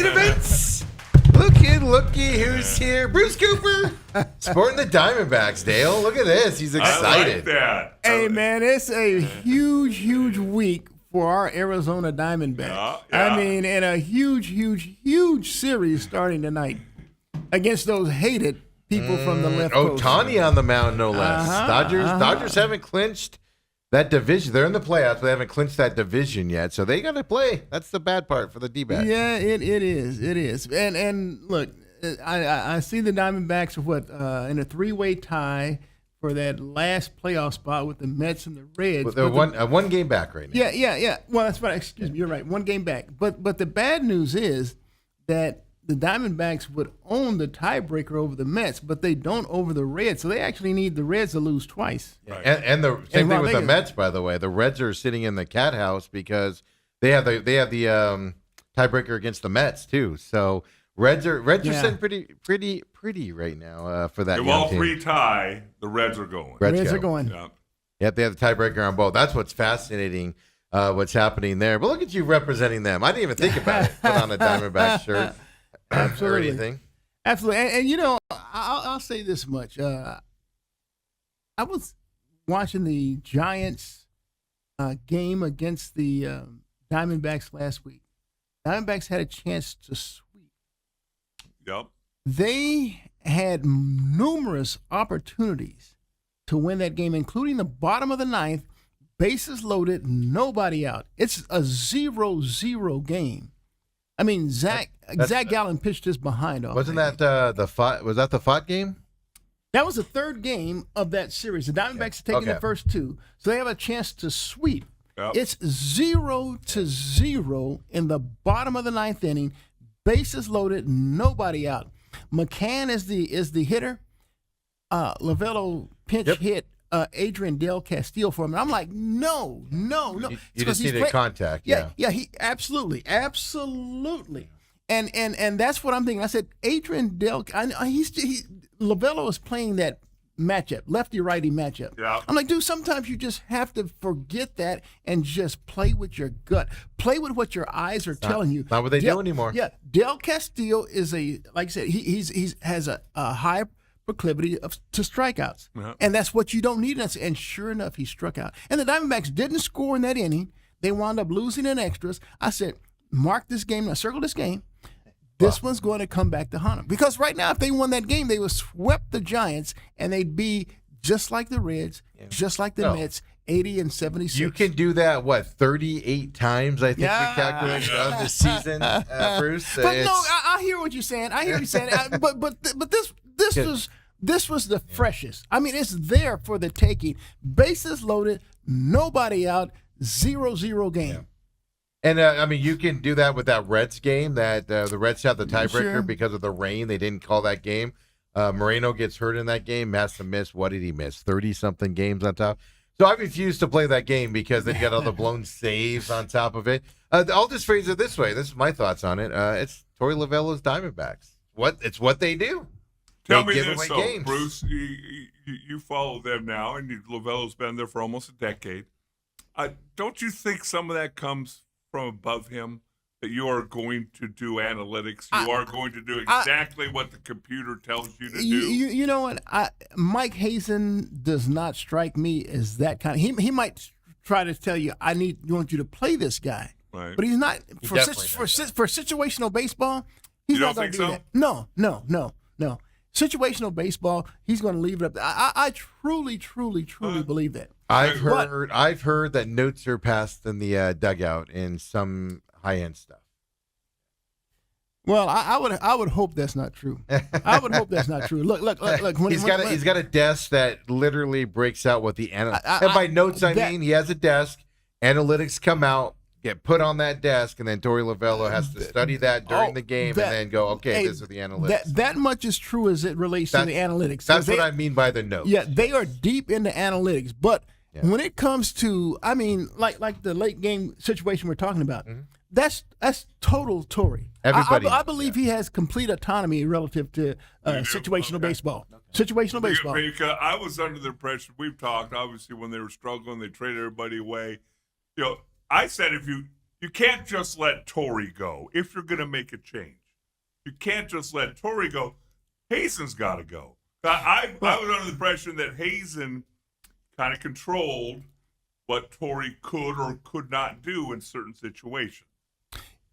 main events. Looky, who's here? Bruce Cooper, sporting the Diamondbacks. Dale, look at this. He's excited. I like that. Hey, man, it's a huge week for our Arizona Diamondbacks. Yeah. I mean, and a huge series starting tonight against those hated people from the left coast. Ohtani on the mound, no less. Dodgers haven't clinched that division. They're in the playoffs, but they haven't clinched that division yet, so they got to play. That's the bad part for the D-backs. Yeah, it is. And look, I see the Diamondbacks are in a three-way tie for that last playoff spot with the Mets and the Reds. But they're one game back right now. Yeah. Well, that's right. Excuse me. You're right. One game back. But the bad news is that the Diamondbacks would own the tiebreaker over the Mets, but they don't over the Reds. So they actually need the Reds to lose twice. Right. And the same thing with the Mets, by the way. The Reds are sitting in the cat house because they have the tiebreaker against the Mets too. So Reds are sitting pretty right now for that. If all three tie, the Reds are going. Reds are going. Yeah. Yep, they have the tiebreaker on both. That's what's fascinating. What's happening there? But look at you representing them. I didn't even think about it. Put on a Diamondback shirt. Absolutely. Or anything. Absolutely. And you know, I'll say this much. I was watching the Giants game against the Diamondbacks last week. Diamondbacks had a chance to sweep. Yep. They had numerous opportunities to win that game, including the bottom of the ninth, bases loaded, nobody out. It's a 0-0 game. I mean, Zach Gallen pitched his behind off. Wasn't that the Fott? Was that the Fott game? That was the third game of that series. The Diamondbacks are taking the first two, so they have a chance to sweep. Yep. It's 0-0 in the bottom of the ninth inning, bases loaded, nobody out. McCann is the hitter. Lavello pinch hit Adrian Del Castillo for him. And I'm like, no. You just needed contact. Yeah, he absolutely. And that's what I'm thinking. I said, Adrian Del, Lavello is playing that matchup, lefty-righty matchup. Yeah. I'm like, dude, sometimes you just have to forget that and just play with your gut. Play with what your eyes are telling you. Not what they do anymore. Yeah, Del Castillo is like I said, he has a high proclivity to strikeouts. Uh-huh. And that's what you don't need. And sure enough, he struck out. And the Diamondbacks didn't score in that inning. They wound up losing in extras. I said, mark this game, circle this game. This one's going to come back to haunt them. Because right now, if they won that game, they would swept the Giants, and they'd be just like the Reds, just like the Mets, 80 and 76. You can do that, 38 times, I think we calculated on this season, Bruce? But no, I hear what you're saying. But this was the freshest. I mean, it's there for the taking. Bases loaded, nobody out, 0-0 game. Yeah. And, you can do that with that Reds game that the Reds have the tiebreaker because of the rain. They didn't call that game. Moreno gets hurt in that game. Massa missed. What did he miss? 30-something games on top. So I refuse to play that game because then you got all the blown saves on top of it. I'll just phrase it this way. This is my thoughts on it. It's Torey Lavello's Diamondbacks. It's what they do. Tell me this, though, Bruce. You follow them now, and Lavello's been there for almost a decade. Don't you think some of that comes from above him, that you are going to do analytics, you are going to do exactly what the computer tells you to do? You know what? Mike Hazen does not strike me as that kind of. He might try to tell you, want you to play this guy, right? But he's not for situational baseball. He's not going to do that. No. Situational baseball, he's going to leave it up. I truly believe that. I've heard that notes are passed in the dugout in some high-end stuff. Well, I would hope that's not true. I would hope that's not true. Look. He's got a desk that literally breaks out what the and by notes I mean he has a desk. Analytics come out, get put on that desk, and then Torey Lavello has to study that during the game and then go, okay, this is the analytics. That much is true as it relates to the analytics. That's what I mean by the notes. Yeah, they are deep into analytics, but when it comes to, like the late game situation we're talking about, that's total Torey. I believe he has complete autonomy relative to situational baseball. Situational baseball. Because I was under the impression, we've talked, obviously, when they were struggling, they traded everybody away. I said if you you can't just let Torrey go if you're going to make a change. You can't just let Torrey go. Hazen's got to go. I was under the impression that Hazen kind of controlled what Torrey could or could not do in certain situations.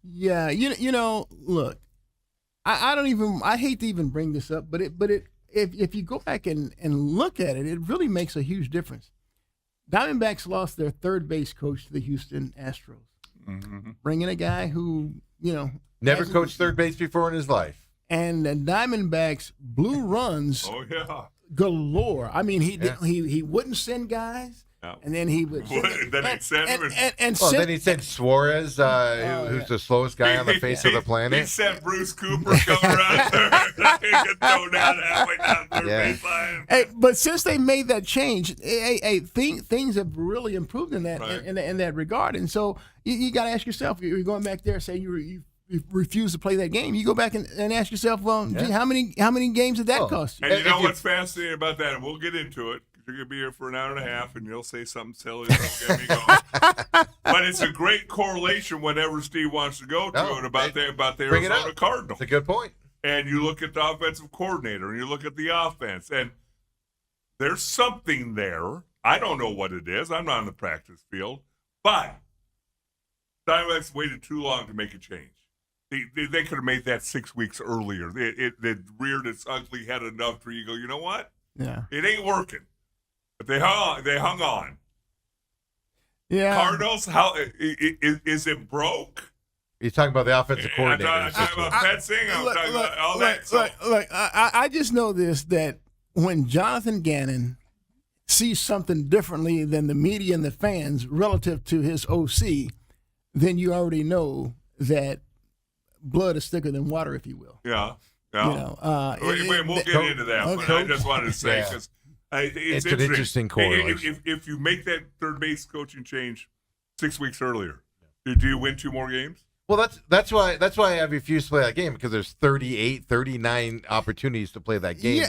Yeah, you know, look, I hate to even bring this up, but if you go back and look at it, it really makes a huge difference. Diamondbacks lost their third base coach to the Houston Astros, bringing a guy who, you know, never coached third base before in his life. And the Diamondbacks blew runs galore. I mean, he wouldn't send guys. No. And then he would. Then he'd send him. Then he sent Suarez, who's the slowest guy on the face of the planet. He sent Bruce Cooper coming around there. He could throw down halfway down third baseline. Hey, but since they made that change, things have really improved in that in that regard. And so you got to ask yourself: you're going back there, say you refuse to play that game. You go back and ask yourself, gee, how many games did that cost you? And you know what's fascinating about that? And we'll get into it. You're going to be here for an hour and a half, and you'll say something silly that'll get me going. But it's a great correlation whenever Steve wants to go to it about the Arizona Cardinals. It's a good point. And you look at the offensive coordinator, and you look at the offense, and there's something there. I don't know what it is. I'm not on the practice field. But Diamondbacks waited too long to make a change. They could have made that 6 weeks earlier. It reared its ugly head enough where you go, you know what? Yeah. It ain't working. But they hung on. Yeah. Cardinals, how is it broke? He's talking about the offensive coordinator. I'm talking about fencing. I'm talking about all that. Look, I just know this, that when Jonathan Gannon sees something differently than the media and the fans relative to his OC, then you already know that blood is thicker than water, if you will. Yeah. You know, we'll get into that. Okay. But I just wanted to say, because it's an interesting correlation. If you make that third base coaching change 6 weeks earlier, do you win 2 more games? Well, that's why I refused to play that game, because there's 38, 39 opportunities to play that game.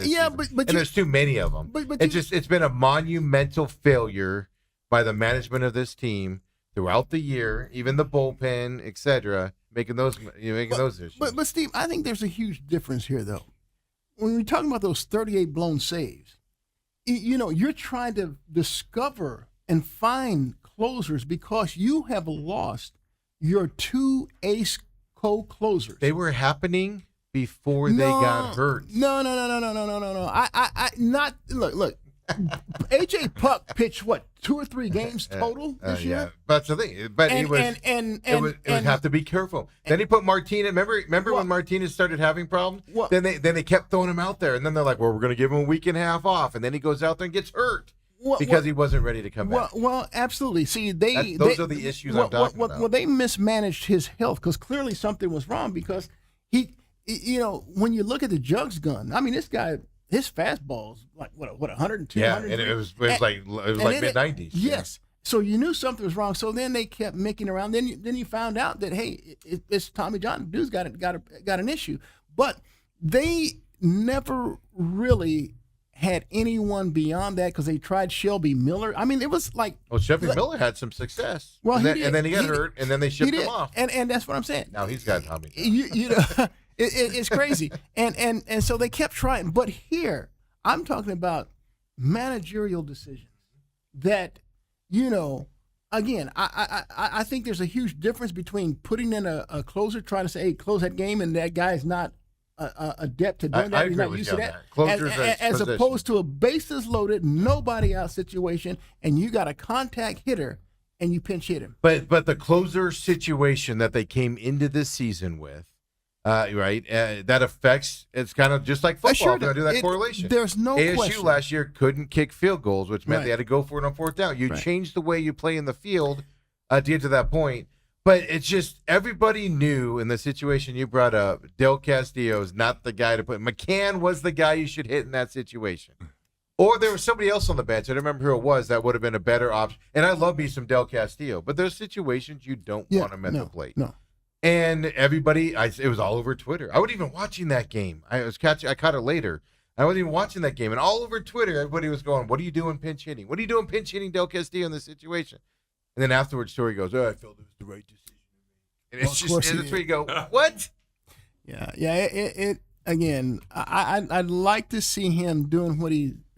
But there's too many of them. It's been a monumental failure by the management of this team throughout the year, even the bullpen, etc., making those issues. But Steve, I think there's a huge difference here, though. When we're talking about those 38 blown saves, you know, you're trying to discover and find closers because you have lost your 2 ace co-closers. They were happening before they got hurt. No. Look. AJ Puck pitched 2 or 3 games total this year. Yeah, but the thing, it would have to be careful. Then he put Martinez. Remember when Martinez started having problems? Then they kept throwing him out there, and then they're like, "Well, we're going to give him a week and a half off," and then he goes out there and gets hurt because he wasn't ready to come back. Well, absolutely. See, those are the issues I'm talking about. Well, they mismanaged his health because clearly something was wrong. Because he, you know, when you look at the Jugs gun, I mean, this guy. His fastball's like what 102. Yeah, and it was like mid-90s. Yes, so you knew something was wrong. So then they kept making around. Then you found out that hey, it's Tommy John. Dude's got an issue. But they never really had anyone beyond that because they tried Shelby Miller. I mean, it was like Shelby Miller had some success. Well, and then he got hurt, and then they shipped him off. And that's what I'm saying. Now he's got Tommy John. You know. It's crazy, and so they kept trying. But here, I'm talking about managerial decisions that, you know, again, I think there's a huge difference between putting in a closer, trying to say, hey, close that game, and that guy's not adept to doing that. He's not used to that. As opposed to a bases loaded, nobody out situation, and you got a contact hitter, and you pinch hit him. But the closer situation that they came into this season with. That affects. It's kind of just like football. Sure, to do that correlation. There's no ASU question. last year couldn't kick field goals, which meant they had to go for it on 4th down. You changed the way you play in the field to get to that point. But it's just everybody knew in the situation you brought up, Del Castillo is not the guy to put. McCann was the guy you should hit in that situation. Or there was somebody else on the bench. I don't remember who it was that would have been a better option. And I love me some Del Castillo, but there's situations you don't want him at the plate. No. And everybody, it was all over Twitter. I wasn't even watching that game. I caught it later. I wasn't even watching that game. And all over Twitter, everybody was going, what are you doing pinch hitting? What are you doing pinch hitting Del Castillo in this situation? And then afterwards, Story goes, I felt it was the right decision. And it's Of just, course and he that's where you go, what? Yeah. It again. I'd like to see him doing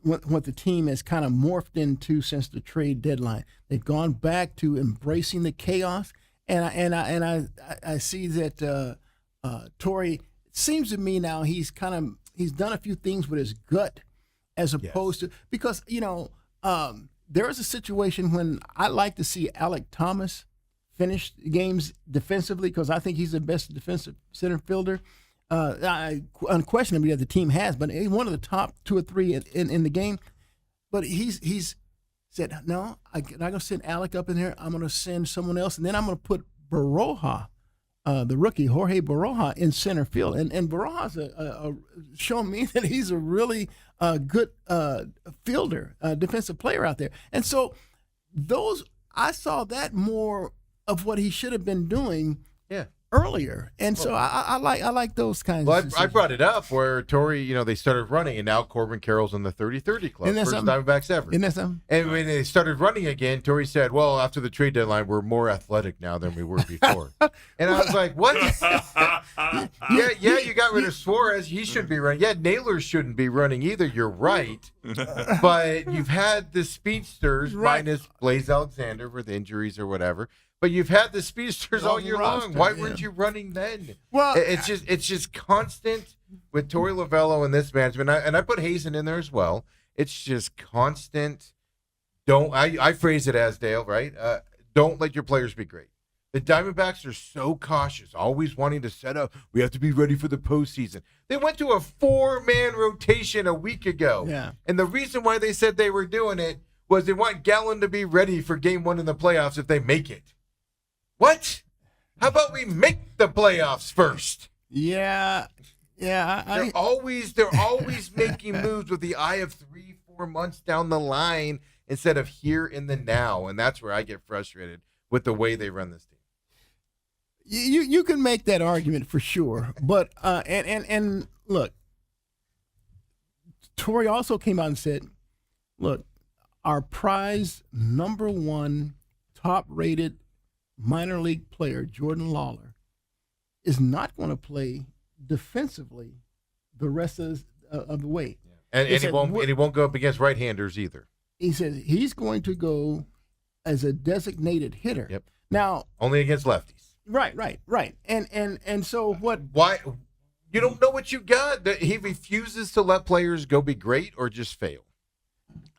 what the team has kind of morphed into since the trade deadline. They've gone back to embracing the chaos, and I see that Torrey. It seems to me now he's done a few things with his gut, as opposed to, because there is a situation when I like to see Alec Thomas finish games defensively, because I think he's the best defensive center fielder. Unquestionably, that the team has, but he's one of the top 2 or 3 in the game. But he's said, no, I'm not going to send Alec up in there. I'm going to send someone else, and then I'm going to put Baroja, the rookie Jorge Baroja, in center field. And Baroja's shown me that he's a really good fielder, defensive player out there. And so I saw that more of what he should have been doing. Yeah. Earlier, and so I like those kinds. Well, of I brought it up where Torrey, they started running, and now Corbin Carroll's in the 30-30 club, first Diamondbacks ever. Isn't that something? And when they started running again, Torrey said, "Well, after the trade deadline, we're more athletic now than we were before." And I was like, "What?" yeah, you got rid of Suarez. He shouldn't be running. Yeah, Naylor shouldn't be running either. You're right, but you've had the speedsters minus Blaze Alexander with injuries or whatever. But you've had the speedsters all year long. Why weren't you running then? Well, it's just constant with Torey Lovullo and this management. And I put Hazen in there as well. It's just constant. I phrase it as, Dale, right? Don't let your players be great. The Diamondbacks are so cautious, always wanting to set up. We have to be ready for the postseason. They went to a 4-man rotation a week ago. Yeah. And the reason why they said they were doing it was they want Gallen to be ready for Game 1 in the playoffs if they make it. What? How about we make the playoffs first? Yeah. They're always making moves with the eye of 3-4 months down the line instead of here in the now, and that's where I get frustrated with the way they run this team. You can make that argument for sure, but and look, Torrey also came out and said, "Look, our prize #1 top-rated minor league player, Jordan Lawler, is not going to play defensively the rest of the way." And he won't go up against right-handers either. He says he's going to go as a designated hitter. Yep. Now, only against lefties. Right. And so what? Why? You don't know what you got. He refuses to let players go be great or just fail.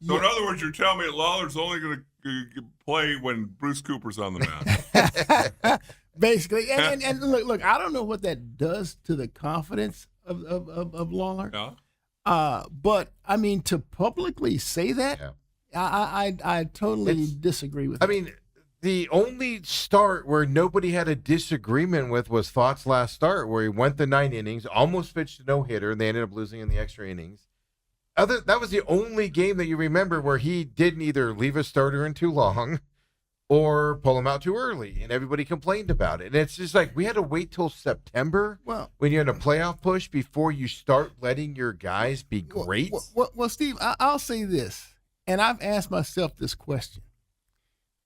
So in other words, you're telling me that Lawler's only going to play when Bruce Cooper's on the mound. Basically, and look, I don't know what that does to the confidence of Lawler. Yeah. But I mean, to publicly say that, I totally disagree with. I mean, the only start where nobody had a disagreement with was Thought's last start, where he went the 9 innings, almost pitched a no-hitter, and they ended up losing in the extra innings. That was the only game that you remember where he didn't either leave a starter in too long or pull him out too early, and everybody complained about it. And it's just like we had to wait till September when you're in a playoff push before you start letting your guys be great. Well, Steve, I'll say this, and I've asked myself this question.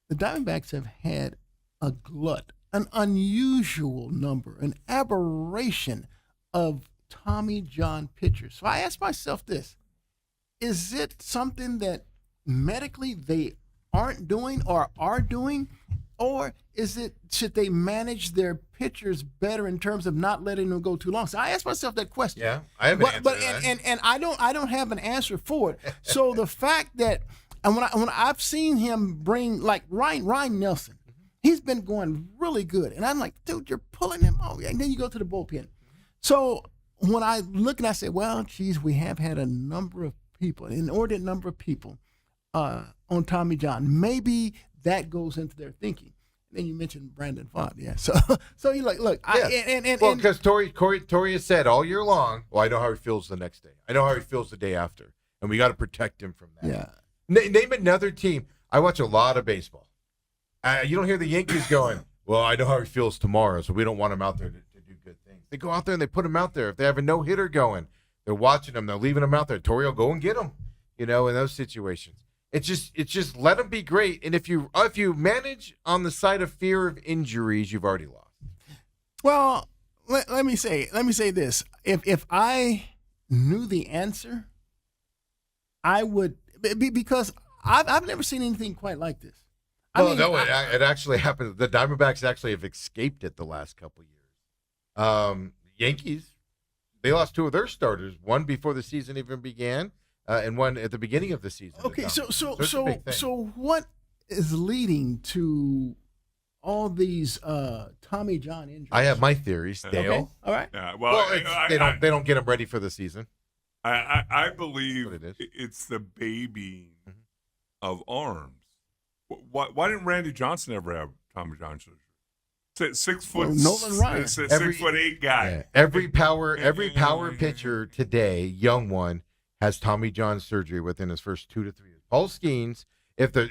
The Diamondbacks have had a glut, an unusual number, an aberration of Tommy John pitchers. So I asked myself this. Is it something that medically they aren't doing or are doing? Or should they manage their pitchers better in terms of not letting them go too long? So I asked myself that question. Yeah, I have an answer to that. And I don't have an answer for it. So the fact that when I've seen him bring like Ryan Nelson, he's been going really good. And I'm like, dude, you're pulling him off. And then you go to the bullpen. So when I look and I say, well, geez, we have had an inordinate number of people on Tommy John. Maybe that goes into their thinking. Then you mentioned Brandon Pfaadt, yeah. So you look. Because Torrey has said all year long, well, I know how he feels the next day. I know how he feels the day after, and we got to protect him from that. Yeah. Name another team. I watch a lot of baseball. You don't hear the Yankees going, well, I know how he feels tomorrow, so we don't want him out there to do good things. They go out there and they put him out there. If they have a no-hitter going, they're watching him. They're leaving him out there. Torrey will go and get him, in those situations. It's just let him be great. And if you manage on the side of fear of injuries, you've already lost. Well, let me say this. If I knew the answer, I would because I've never seen anything quite like this. It actually happened. The Diamondbacks actually have escaped it the last couple of years. Yankees, they lost two of their starters, one before the season even began, and one at the beginning of the season. Okay, it's a big thing. so what is leading to all these Tommy John injuries? I have my theories, Dale. Okay, all right. They don't get them ready for the season. I believe That's what it is. it's the babying of arms. Why didn't Randy Johnson ever have Tommy John surgery? 6 foot, Nolan Ryan. 6'8" guy. Yeah. Every power pitcher today, young one, has Tommy John surgery within his first 2 to 3 years. Paul Skeens, if the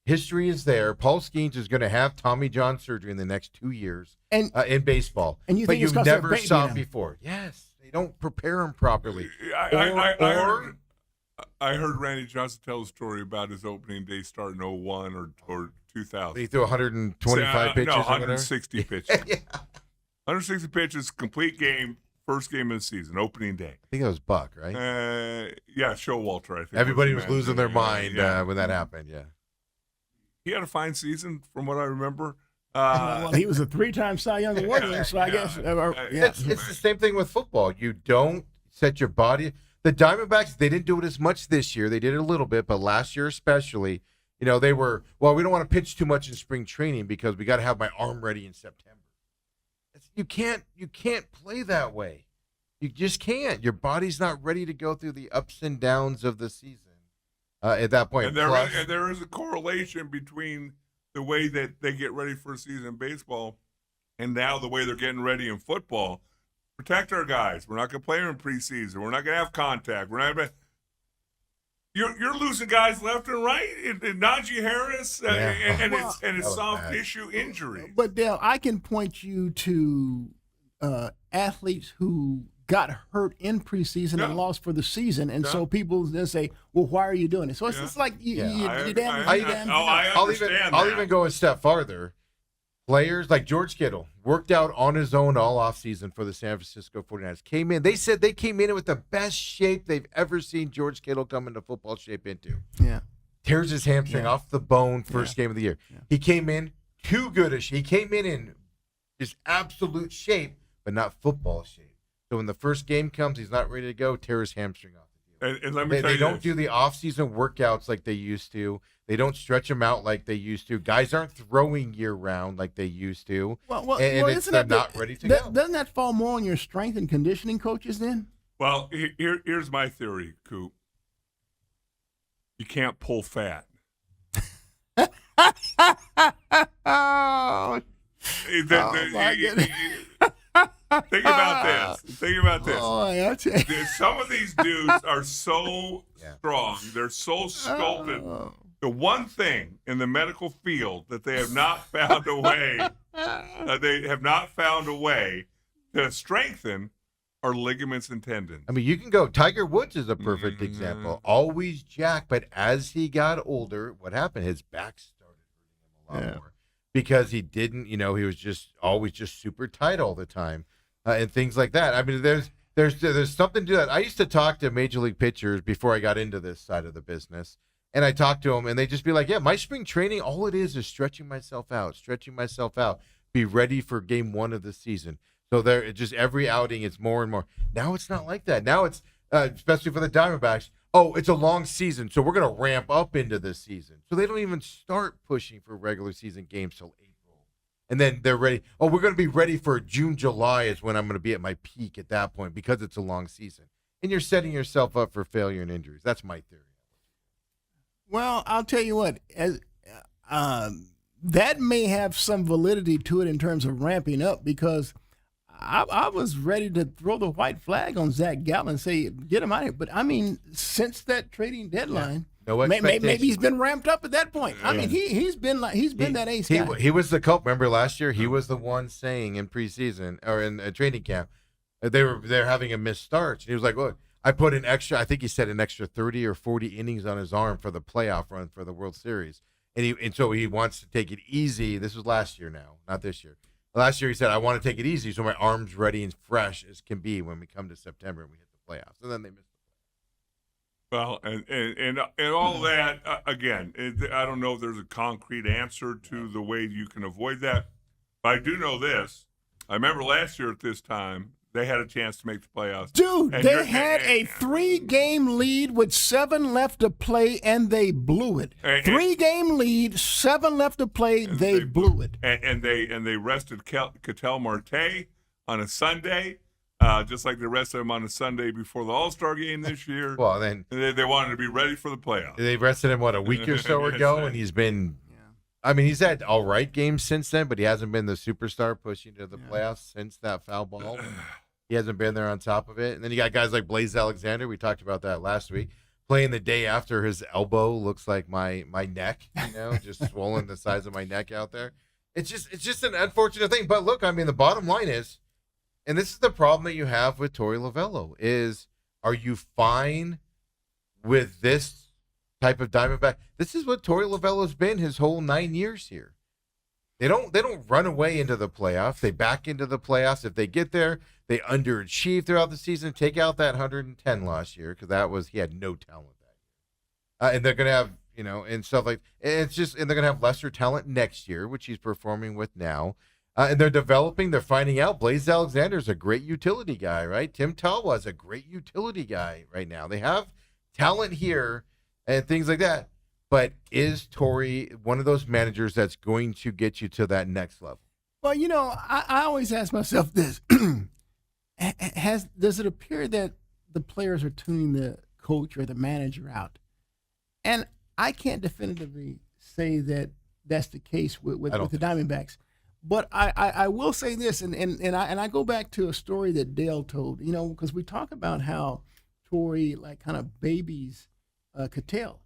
history is there, Paul Skeens is going to have Tommy John surgery in the next 2 years in baseball. And you but think it's you 'cause they're never babying saw it him? before. Yes, they don't prepare him properly. I heard Randy Johnson tell a story about his opening day start in 01 or 2000. He threw 125 pitches. No, or whatever. 160 pitches. Yeah. 160 pitches, complete game, first game of the season, opening day. I think it was Buck, right? Yeah, Showalter, I think. Everybody was was losing their mind when that happened. Yeah. He had a fine season, from what I remember. Well, he was a 3-time Cy Young Award winner, so I guess. It's the same thing with football. You don't set your body. The Diamondbacks, they didn't do it as much this year. They did it a little bit, but last year especially, they were, well, we don't want to pitch too much in spring training because we got to have my arm ready in September. You can't play that way. You just can't. Your body's not ready to go through the ups and downs of the season at that point. And there is a correlation between the way that they get ready for a season in baseball and now the way they're getting ready in football. Protect our guys. We're not going to play them in preseason. We're not going to have contact. We're not. You're losing guys left and right. And Najee Harris and it's soft tissue injury. But Dale, I can point you to athletes who got hurt in preseason and lost for the season, and so people then say, "Well, why are you doing it?" So it's just like you damn. I'll even go a step farther. Players like George Kittle worked out on his own all offseason for the San Francisco 49ers. Came in. They said they came in with the best shape they've ever seen George Kittle come into football shape into. Yeah. Tears his hamstring off the bone first game of the year. Yeah. He came in too good a shape. He came in just absolute shape, but not football shape. So when the first game comes, he's not ready to go, tear his hamstring off. And let me tell you, they don't do the off-season workouts like they used to. They don't stretch them out like they used to. Guys aren't throwing year-round like they used to. They're not ready to go. Doesn't that fall more on your strength and conditioning coaches then? Well, here's my theory, Coop. You can't pull fat. Oh, my goodness. Think about this. Oh, some of these dudes are so strong. They're so sculpted. The one thing in the medical field that they have not found a way, to strengthen are ligaments and tendons. I mean, you can go. Tiger Woods is a perfect example. Always jacked, but as he got older, what happened? His back started hurting him a lot more because he didn't. He was always super tight all the time. And things like that. I mean, there's something to that. I used to talk to major league pitchers before I got into this side of the business, and I talked to them, and they just be like, "Yeah, my spring training, all it is stretching myself out, be ready for game 1 of the season." So there, just every outing, it's more and more. Now it's not like that. Now it's especially for the Diamondbacks. Oh, it's a long season, so we're gonna ramp up into this season. So they don't even start pushing for regular season games till April. And then they're ready. Oh, we're going to be ready for June, July is when I'm going to be at my peak at that point because it's a long season. And you're setting yourself up for failure and injuries. That's my theory. Well, I'll tell you what. That may have some validity to it in terms of ramping up because I was ready to throw the white flag on Zach Gallen and say, get him out of here. But, I mean, since that trading deadline – no expectation. Maybe he's been ramped up at that point. I mean, he's been that ace guy. He was the culprit. Remember last year, he was the one saying in preseason or in training camp they're having a missed start. And he was like, "Look, I put an extra. I think he said an extra 30 or 40 innings on his arm for the playoff run for the World Series." and so he wants to take it easy. This was last year now, not this year. Last year he said, I want to take it easy so my arm's ready and fresh as can be when we come to September and we hit the playoffs. And then they missed the Well, and all that, again, I don't know if there's a concrete answer to the way you can avoid that. But I do know this. I remember last year at this time, they had a chance to make the playoffs. Dude, And they had a 3-game lead with 7 left to play, and they blew it. 3-game lead, 7 left to play, they blew it. And they rested Ketel Marte on a Sunday, just like they rested him on a Sunday before the All-Star game this year. Well, then they wanted to be ready for the playoffs. they rested him, a week or so ago, and he's been – I mean, he's had all right games since then, but he hasn't been the superstar pushing to the playoffs since that foul ball. He hasn't been there on top of it. And then you got guys like Blaze Alexander. We talked about that last week. Playing the day after his elbow looks like my neck, just swollen the size of my neck out there. It's just an unfortunate thing. But look, I mean, the bottom line is, and this is the problem that you have with Torey Lovullo, is are you fine with this type of Diamondback? This is what Torey Lovullo's been his whole 9 years here. They don't run away into the playoffs. They back into the playoffs. If they get there, they underachieve throughout the season. Take out that 110 last year because he had no talent that year. And they're gonna have and stuff like and they're gonna have lesser talent next year, which he's performing with now. And they're developing. They're finding out. Blaze Alexander is a great utility guy, right? Tim Talwa is a great utility guy right now. They have talent here and things like that. But is Torey one of those managers that's going to get you to that next level? Well, I always ask myself this. Does it appear that the players are tuning the coach or the manager out? And I can't definitively say that that's the case with the Diamondbacks. But I will say this, and I go back to a story that Dale told, because we talk about how Torey kind of babies Ketel.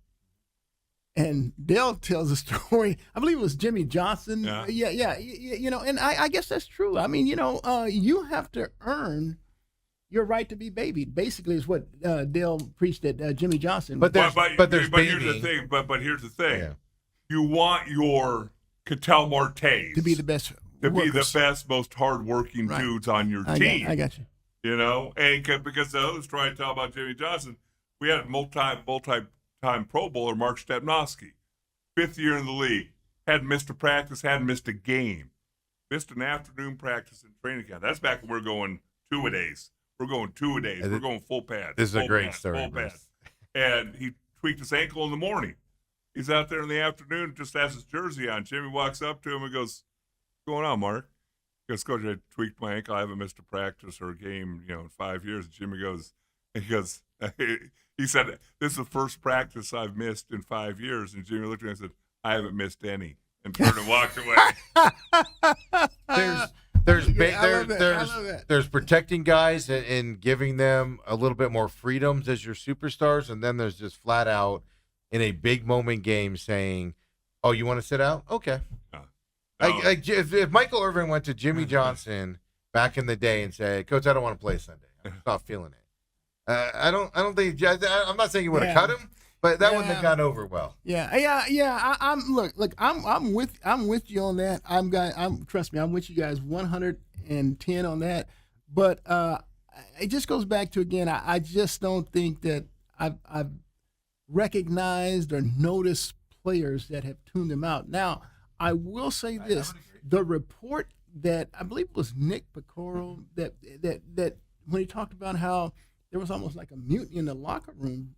And Dale tells a story. I believe it was Jimmy Johnson. Yeah. And I guess that's true. I mean, you have to earn your right to be babied. Basically, is what Dale preached at Jimmy Johnson. But here's the thing. But here's the thing. Yeah. You want your Ketel Martes to be the best, most hardworking dudes on your team. I got you. And because the others try to tell about Jimmy Johnson, we had multi-time Pro Bowler Mark Stepnoski, 5th year in the league, hadn't missed a practice, hadn't missed a game, missed an afternoon practice in training camp. That's back when we're going 2-a-days. We're going 2-a-days. We're going full pad. This is a great story. Full pad. And he tweaked his ankle in the morning. He's out there in the afternoon, just has his jersey on. Jimmy walks up to him and goes, "What's going on, Mark?" He goes, "Coach, I tweaked my ankle. I haven't missed a practice or a game, in 5 years." And Jimmy goes, he said, "This is the first practice I've missed in 5 years." And Jimmy looked at him and said, "I haven't missed any," and turned and walked away. There's protecting guys and giving them a little bit more freedoms as your superstars, and then there's just flat out in a big moment game saying, "Oh, you want to sit out? Okay." If Michael Irvin went to Jimmy Johnson back in the day and said, "Coach, I don't want to play Sunday. I'm just not feeling it." I don't think. I'm not saying you would have cut him, but that wouldn't have gone over well. I'm with you on that. Trust me, I'm with you guys 110 on that. But it just goes back to, again, I just don't think that I've recognized or noticed players that have tuned them out. Now, I will say this: the report that I believe it was Nick Picoro that when he talked about how there was almost like a mutiny in the locker room,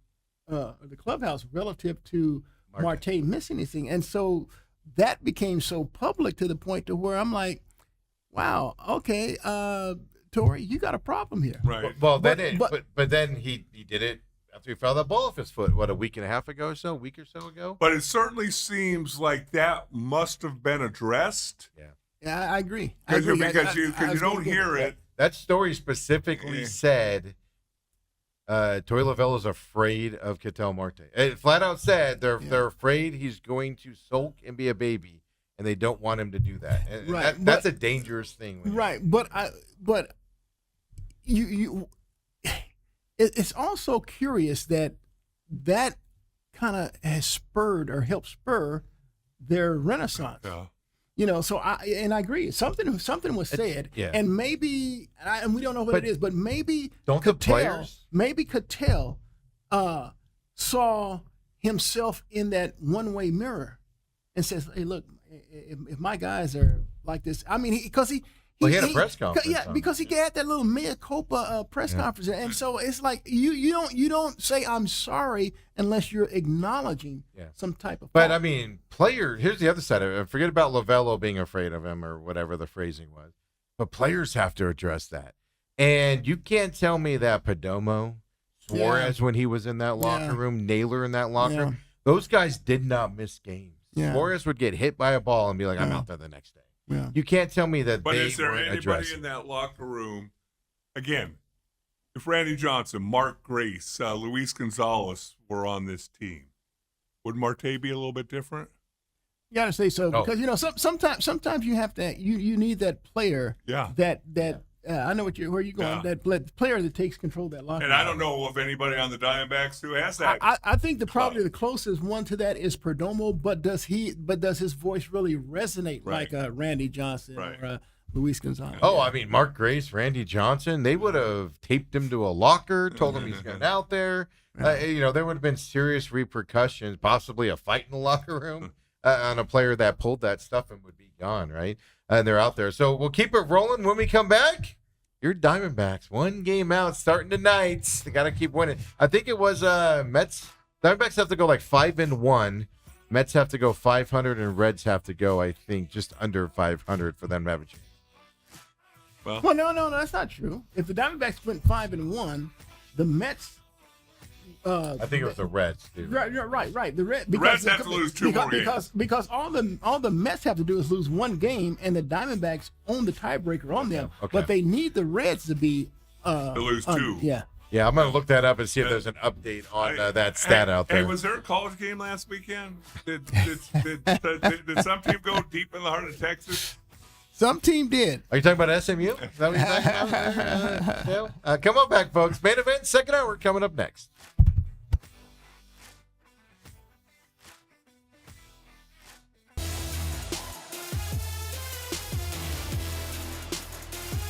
or the clubhouse, relative to Marte missing anything, and so that became so public to the point to where I'm like, wow, okay, Torey, you got a problem here. Right. Well, then he did it after he fouled that ball off his foot. What, a week or so ago? But it certainly seems like that must have been addressed. Yeah, I agree. Because you don't hear it. That story specifically said Torey Lovullo is afraid of Ketel Marte. It flat out said they're afraid he's going to sulk and be a baby, and they don't want him to do that. And that's a dangerous thing. Right, but it's also curious that kind of has spurred or helped spur their renaissance. Yeah. You know, so I agree. Something was said, yeah. and maybe, and we don't know what But it is, but maybe don't the players? Maybe Cattell saw himself in that one-way mirror and says, "Hey, look, if my guys are like this, I mean, because he had a press conference. yeah, because he had that little mea culpa press conference, and so it's like you don't say I'm sorry unless you're acknowledging some type of. But fault. I mean, here's the other side of it. Forget about Lovello being afraid of him or whatever the phrasing was. But players have to address that, and you can't tell me that Perdomo, Suarez when he was in that locker room, Naylor in that locker room, those guys did not miss games. Yeah. Suarez would get hit by a ball and be like, "I'm out there the next day." Yeah. You can't tell me that But they is there weren't anybody addressing. in that locker room? Again, if Randy Johnson, Mark Grace, Luis Gonzalez were on this team, would Marte be a little bit different? You gotta say so because you know sometimes you have to you need that player that I know where you're going that player that takes control of that locker And room. I don't know of anybody on the Diamondbacks who has that. I think probably the closest one to that is Perdomo, but does his voice really resonate like Randy Johnson or Luis Gonzalez? Oh, I mean, Mark Grace, Randy Johnson, they would have taped him to a locker, told him he's going out there. You know, there would have been serious repercussions, possibly a fight in the locker room on a player that pulled that stuff and would be gone, right? And they're out there. So we'll keep it rolling when we come back. Your Diamondbacks, one game out, starting tonight. They got to keep winning. I think it was Mets. Diamondbacks have to go like 5-1. Mets have to go 500, and Reds have to go, I think, just under 500 for them to have a chance. Well, no, that's not true. If the Diamondbacks went 5-1, the Mets. I think it was the Reds, too. Right. The Reds have to lose two more games. Because all the Mets have to do is lose one game, and the Diamondbacks own the tiebreaker on them. Okay. But they need the Reds to be to lose two. Yeah. Yeah, I'm going to look that up and see if there's an update on that stat out there. Hey, was there a college game last weekend? Did some team go deep in the heart of Texas? Some team did. Are you talking about SMU? Is that what you're talking about? Come on back, folks. Main event, second hour, coming up next.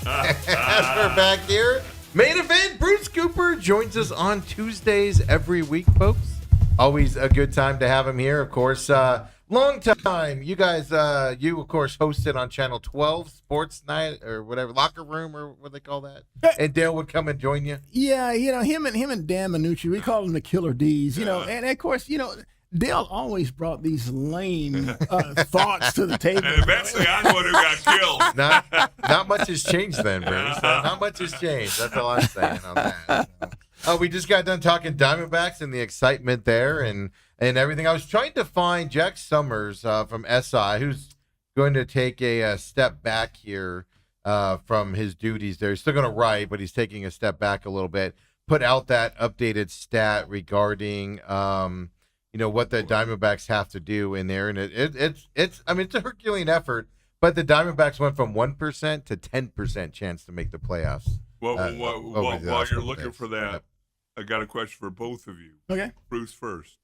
We're back here. Main event, Bruce Cooper joins us on Tuesdays every week, folks. Always a good time to have him here. Of course, long time. You guys, you, of course, hosted on Channel 12, Sports Night, or whatever, Locker Room, or what they call that. And Dale would come and join you. Yeah, you know, him and Dan Minucci, we call them the Killer D's, you know, and of course, you know, Dale always brought these lame thoughts to the table. And eventually I'm the one who got killed. Not much has changed then, Bruce. Not much has changed. That's all I'm saying on that. So. We just got done talking Diamondbacks and the excitement there and everything. I was trying to find Jack Summers from SI, who's going to take a step back here from his duties there. He's still going to write, but he's taking a step back a little bit. Put out that updated stat regarding what the Diamondbacks have to do in there, and it's a Herculean effort, but the Diamondbacks went from 1% to 10% chance to make the playoffs. Well, while you're looking for that, I got a question for both of you. Okay, Bruce first.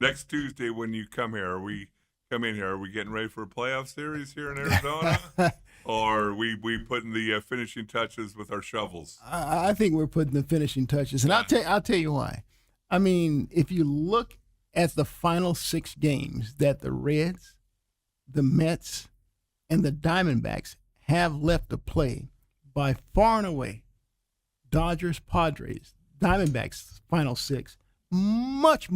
Next Tuesday when you come here, are we getting ready for a playoff series here in Arizona, or are we putting the finishing touches with our shovels? I think we're putting the finishing touches, and I'll tell you why. I mean, if you look at the final 6 games that the Reds, the Mets, and the Diamondbacks have left to play, by far and away, Dodgers, Padres, Diamondbacks' final 6, much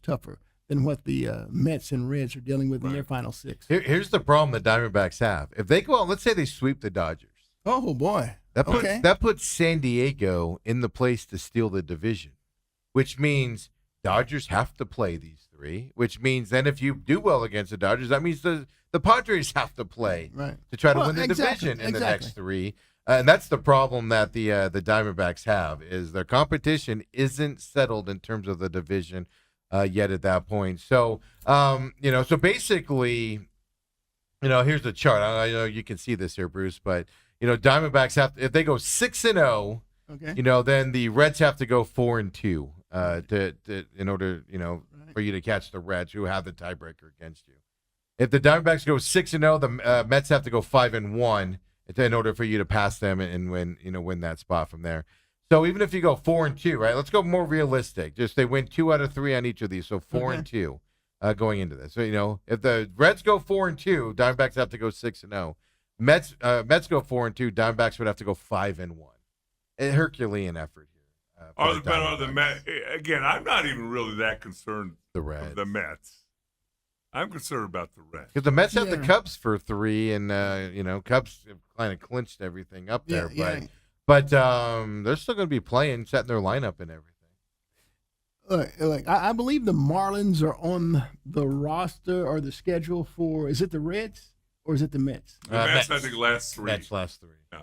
tougher than what the Mets and Reds are dealing with in their final 6. Here's the problem the Diamondbacks have. If they go out, let's say they sweep the Dodgers. Oh, boy. That puts San Diego in the place to steal the division, which means Dodgers have to play these 3, which means then if you do well against the Dodgers, that means the Padres have to play to try to win the division in the next 3. And that's the problem that the Diamondbacks have, is their competition isn't settled in terms of the division yet at that point. So, so basically, here's the chart. I know you can see this here, Bruce, but, Diamondbacks if they go 6-0, then the Reds have to go 4-2 in order, for you to catch the Reds, who have the tiebreaker against you. If the Diamondbacks go 6-0, the Mets have to go 5-1 in order for you to pass them and win that spot from there. So even if you go 4-2, right? Let's go more realistic. Just they win 2 out of 3 on each of these, so 4-2 going into this. So if the Reds go 4-2, Diamondbacks have to go 6-0. Mets go 4-2, Diamondbacks would have to go 5-1. A Herculean effort here. Again, I'm not even really that concerned with the Mets. I'm concerned about the Reds. Because the Mets have the Cubs for 3, and Cubs have kind of clinched everything up there. But they're still going to be playing, setting their lineup and everything. Look, I believe the Marlins are on the roster or the schedule for. Is it the Reds or is it the Mets? The Mets, I think, last 3. Mets last 3. Yeah.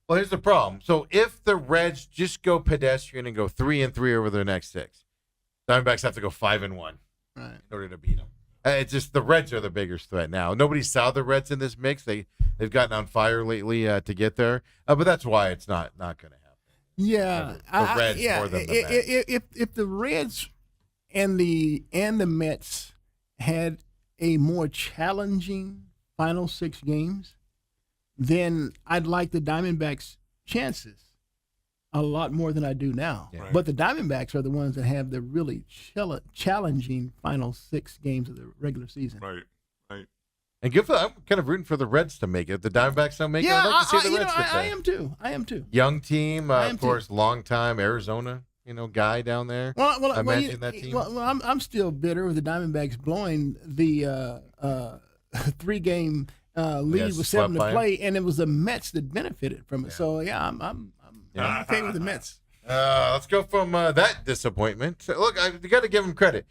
Well, here's the problem. So if the Reds just go pedestrian and go 3-3 over their next 6, Diamondbacks have to go 5-1 in order to beat them. It's just the Reds are the biggest threat now. Nobody saw the Reds in this mix. They've gotten on fire lately to get there, but that's why it's not going to happen. Yeah, the Reds more than the Mets. If the Reds and the Mets had a more challenging final 6 games, then I'd like the Diamondbacks' chances a lot more than I do now. Yeah. But the Diamondbacks are the ones that have the really challenging final 6 games of the regular season. Right. And good for I'm kind of rooting for the Reds to make it. The Diamondbacks don't make it. I'd like to see the Reds get there. I am too. Young team, of course, long time Arizona, guy down there. Well, imagine that team. Well, I'm still bitter with the Diamondbacks blowing the 3-game lead with 7 to play, and it was the Mets that benefited from it. Yeah. So I'm okay with the Mets. Let's go from that disappointment. Look, you got to give them credit.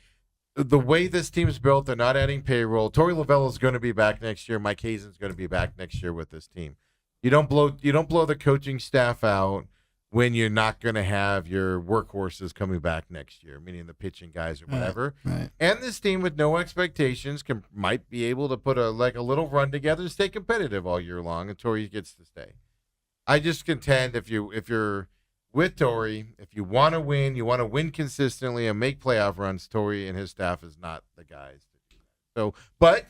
The way this team's built, they're not adding payroll. Torey Lovullo is going to be back next year. Mike Hazen's going to be back next year with this team. You don't blow the coaching staff out when you're not going to have your workhorses coming back next year, meaning the pitching guys or whatever. Right. And this team with no expectations might be able to put a little run together and stay competitive all year long, and Torey gets to stay. I just contend if you're with Torey, if you want to win consistently and make playoff runs, Torey and his staff is not the guys to do that. So, but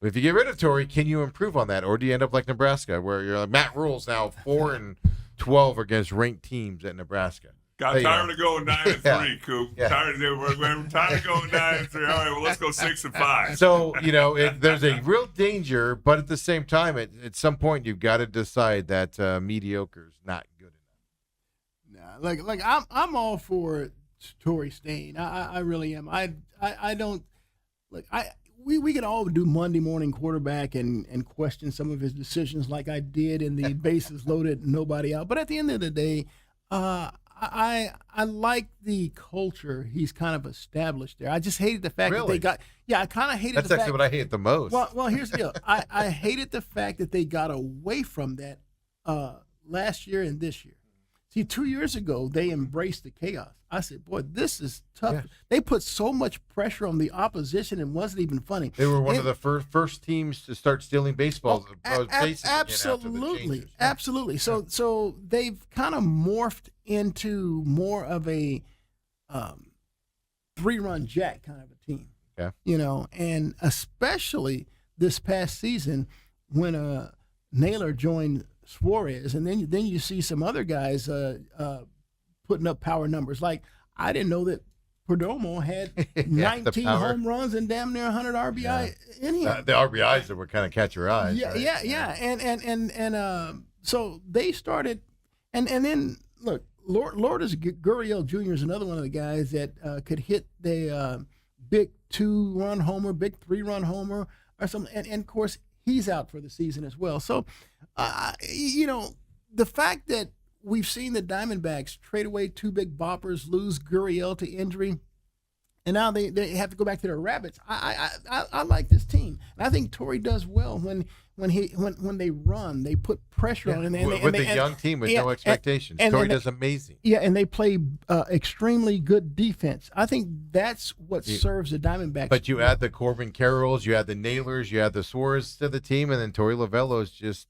if you get rid of Torey, can you improve on that, or do you end up like Nebraska, where you're like Matt Rule's now 4-12 against ranked teams at Nebraska? Got tired of going 9-3, Coop. Yeah. Tired of going 9-3. All right, well, let's go 6-5. So there's a real danger, but at the same time, at some point you've got to decide that mediocre is not good enough. Like I'm all for Torey staying. I really am. I don't like we can all do Monday morning quarterback and question some of his decisions like I did in the bases loaded, nobody out. But at the end of the day, I like the culture he's kind of established there. I just hated the fact that they got. Yeah, I kind of hated. That's actually what I hate the most. Well, here's the deal. I hated the fact that they got away from that last year and this year. See, 2 years ago, they embraced the chaos. I said, boy, this is tough. Yeah. They put so much pressure on the opposition and wasn't even funny. They were one of the first teams to start stealing baseballs. Absolutely. Absolutely. So they've kind of morphed into more of a 3-run jack kind of a team. Yeah. And especially this past season when Naylor joined Suarez, and then you see some other guys putting up power numbers. Like, I didn't know that Perdomo had 19 home runs and damn near 100 RBI in him. The RBIs that were kind of catch your eyes. Yeah, right? yeah. And so they started, and then look, Lourdes Gurriel Jr. is another one of the guys that could hit the big 2-run homer, big 3-run homer, or something. And of course, he's out for the season as well. So, the fact that we've seen the Diamondbacks trade away 2 big boppers, lose Gurriel to injury, and now they have to go back to their rabbits. I like this team, and I think Torey does well when they run. They put pressure on, with a young team with no expectations. Torey does amazing. Yeah, and they play extremely good defense. I think that's what serves the Diamondbacks. But you add the Corbin Carrolls, you add the Naylors, you add the Suarez to the team, and then Torey Lovullo is just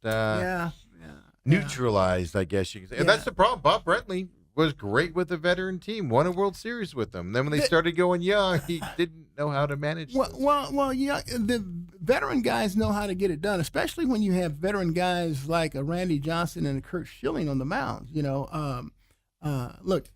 neutralized, I guess you can say. And that's the problem. Bob Brentley was great with the veteran team, won a World Series with them. Then when they started going young, he didn't know how to manage. Well, yeah. The veteran guys know how to get it done, especially when you have veteran guys like a Randy Johnson and a Kurt Schilling on the mound. Look,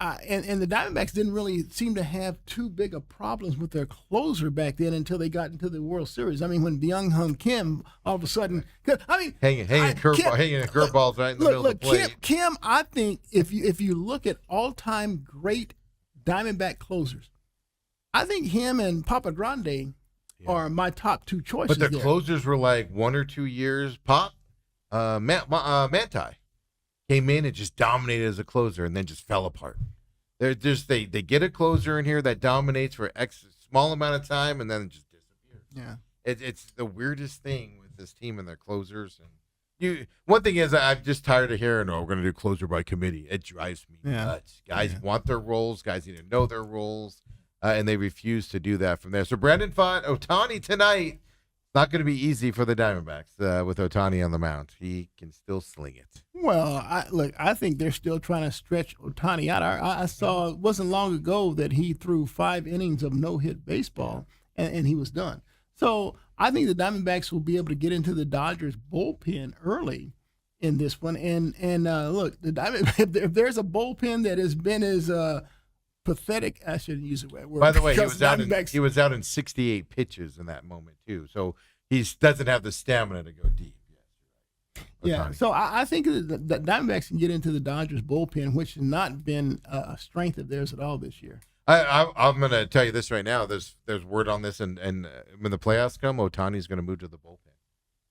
and the Diamondbacks didn't really seem to have too big of problems with their closer back then until they got into the World Series. I mean, when Byung-Hyun Kim all of a sudden, hanging curveballs right in the middle of the plate. Kim, I think if you look at all-time great Diamondback closers, I think him and Papa Grande are my top two choices. But their closers were like 1 or 2 years. Manti came in and just dominated as a closer and then just fell apart. They get a closer in here that dominates for X small amount of time and then just disappears. Yeah, it's the weirdest thing with this team and their closers. And one thing is, I'm just tired of hearing, "Oh, we're going to do closer by committee." It drives me nuts. Guys want their roles. Guys need to know their roles, and they refuse to do that from there. So Brandon Pfaadt, Ohtani tonight. Not going to be easy for the Diamondbacks with Ohtani on the mound. He can still sling it. Well, I think they're still trying to stretch Ohtani out. I saw it wasn't long ago that he threw 5 innings of no-hit baseball, and he was done. So I think the Diamondbacks will be able to get into the Dodgers bullpen early in this one. And look, if there's a bullpen that has been as pathetic, I shouldn't use the word. By the way, he was out in 68 pitches in that moment too, so he doesn't have the stamina to go deep. Yeah, so I think the Diamondbacks can get into the Dodgers bullpen, which has not been a strength of theirs at all this year. I'm going to tell you this right now. There's word on this, and when the playoffs come, Ohtani's going to move to the bullpen.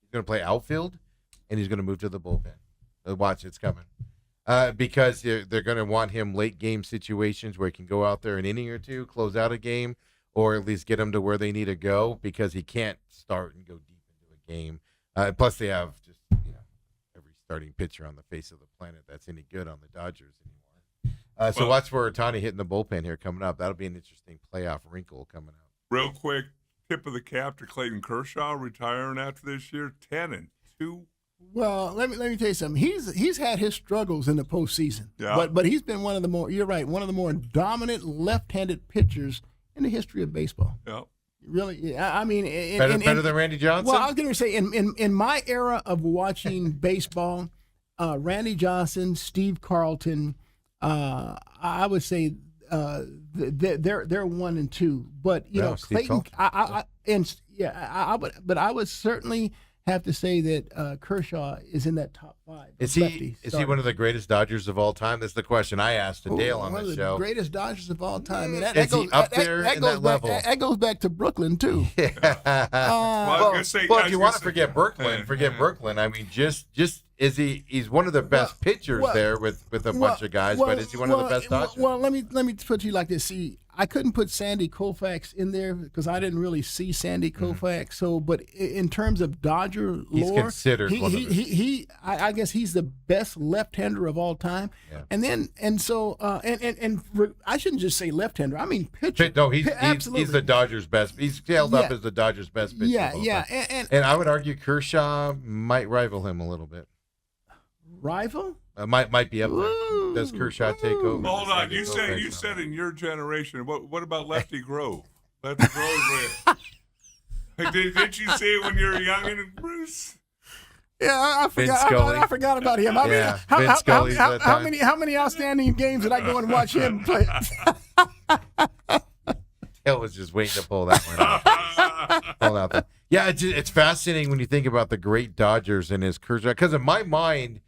He's going to play outfield, and he's going to move to the bullpen. Watch, it's coming. Because they're going to want him late game situations where he can go out there an inning or two, close out a game, or at least get them to where they need to go, because he can't start and go deep into a game. Plus, they have just every starting pitcher on the face of the planet that's any good on the Dodgers anymore. So watch for Ohtani hitting the bullpen here coming up. That'll be an interesting playoff wrinkle coming up. Real quick, tip of the cap to Clayton Kershaw retiring after this year, 10-2. Well, let me tell you something. He's had his struggles in the postseason, but he's been one of the more dominant left-handed pitchers in the history of baseball. Yeah, really. I mean, better than Randy Johnson. Well, I was going to say in my era of watching baseball, Randy Johnson, Steve Carlton, I would say they're 1 and 2. But Clayton, I would certainly have to say that Kershaw is in that top 5. Is he one of the greatest Dodgers of all time? That's the question I asked to Dale on this show. One of the greatest Dodgers of all time. And is he up there in that level? That goes back to Brooklyn, too. Yeah. Well, if you want to forget Brooklyn. I mean, just he's one of the best pitchers there with a bunch of guys, but is he one of the best Dodgers? Well, let me put it to you like this. See, I couldn't put Sandy Koufax in there because I didn't really see Sandy Koufax. So, but in terms of Dodger lore, he's considered one of the... I guess he's the best left-hander of all time. Yeah. And so I shouldn't just say left-hander. I mean pitcher. No, he's the Dodgers' best. He's held up as the Dodgers' best pitcher. Yeah. And I would argue Kershaw might rival him a little bit. Rival? Might be up there. Does Kershaw take over? Hold on. You said in your generation. What about Lefty Grove? Lefty Grove. Didn't you see it when you were young, Bruce? Yeah, I forgot about him. I mean, how many outstanding games did I go and watch him play? Hill was just waiting to pull that one out. Yeah, it's fascinating when you think about the great Dodgers and his Kershaw, because in my mind,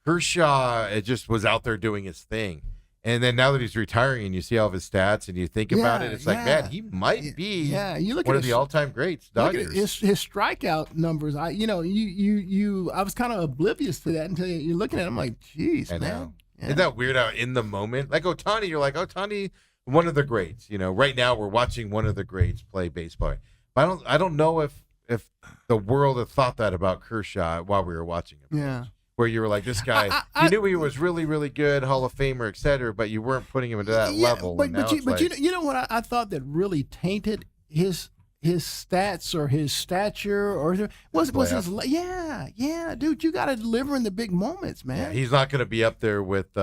Kershaw just was out there doing his thing. And then now that he's retiring and you see all of his stats and you think about it, it's like, man, he might be you look one at of the all-time greats. Dodgers. Look at his strikeout numbers. I was kind of oblivious to that until you're looking at him like, geez, man. Yeah. Isn't that weird how in the moment, like Ohtani, you're like, Ohtani, one of the greats. Right now we're watching one of the greats play baseball. But I don't know if the world had thought that about Kershaw while we were watching him. Yeah. Where you were like, this guy, you knew he was really, really good, Hall of Famer, et cetera, but you weren't putting him into that level. But you know what I thought that really tainted his stats or his stature was his dude, you got to deliver in the big moments, man. Yeah, he's not going to be up there with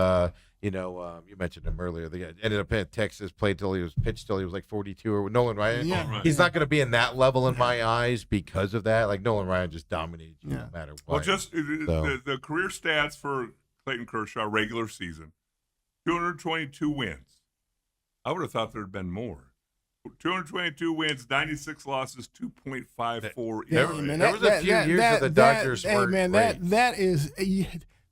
You mentioned him earlier. They ended up at Texas, pitched till he was like 42, or Nolan Ryan. Yeah. Right. He's not going to be in that level in my eyes because of that. Like Nolan Ryan just dominated you no matter what. Well, just the career stats for Clayton Kershaw regular season: 222 wins. I would have thought there'd been more. 222 wins, 96 losses, 2.54 ERA. There was a few years where the Dodgers hey, weren't man, great. that is,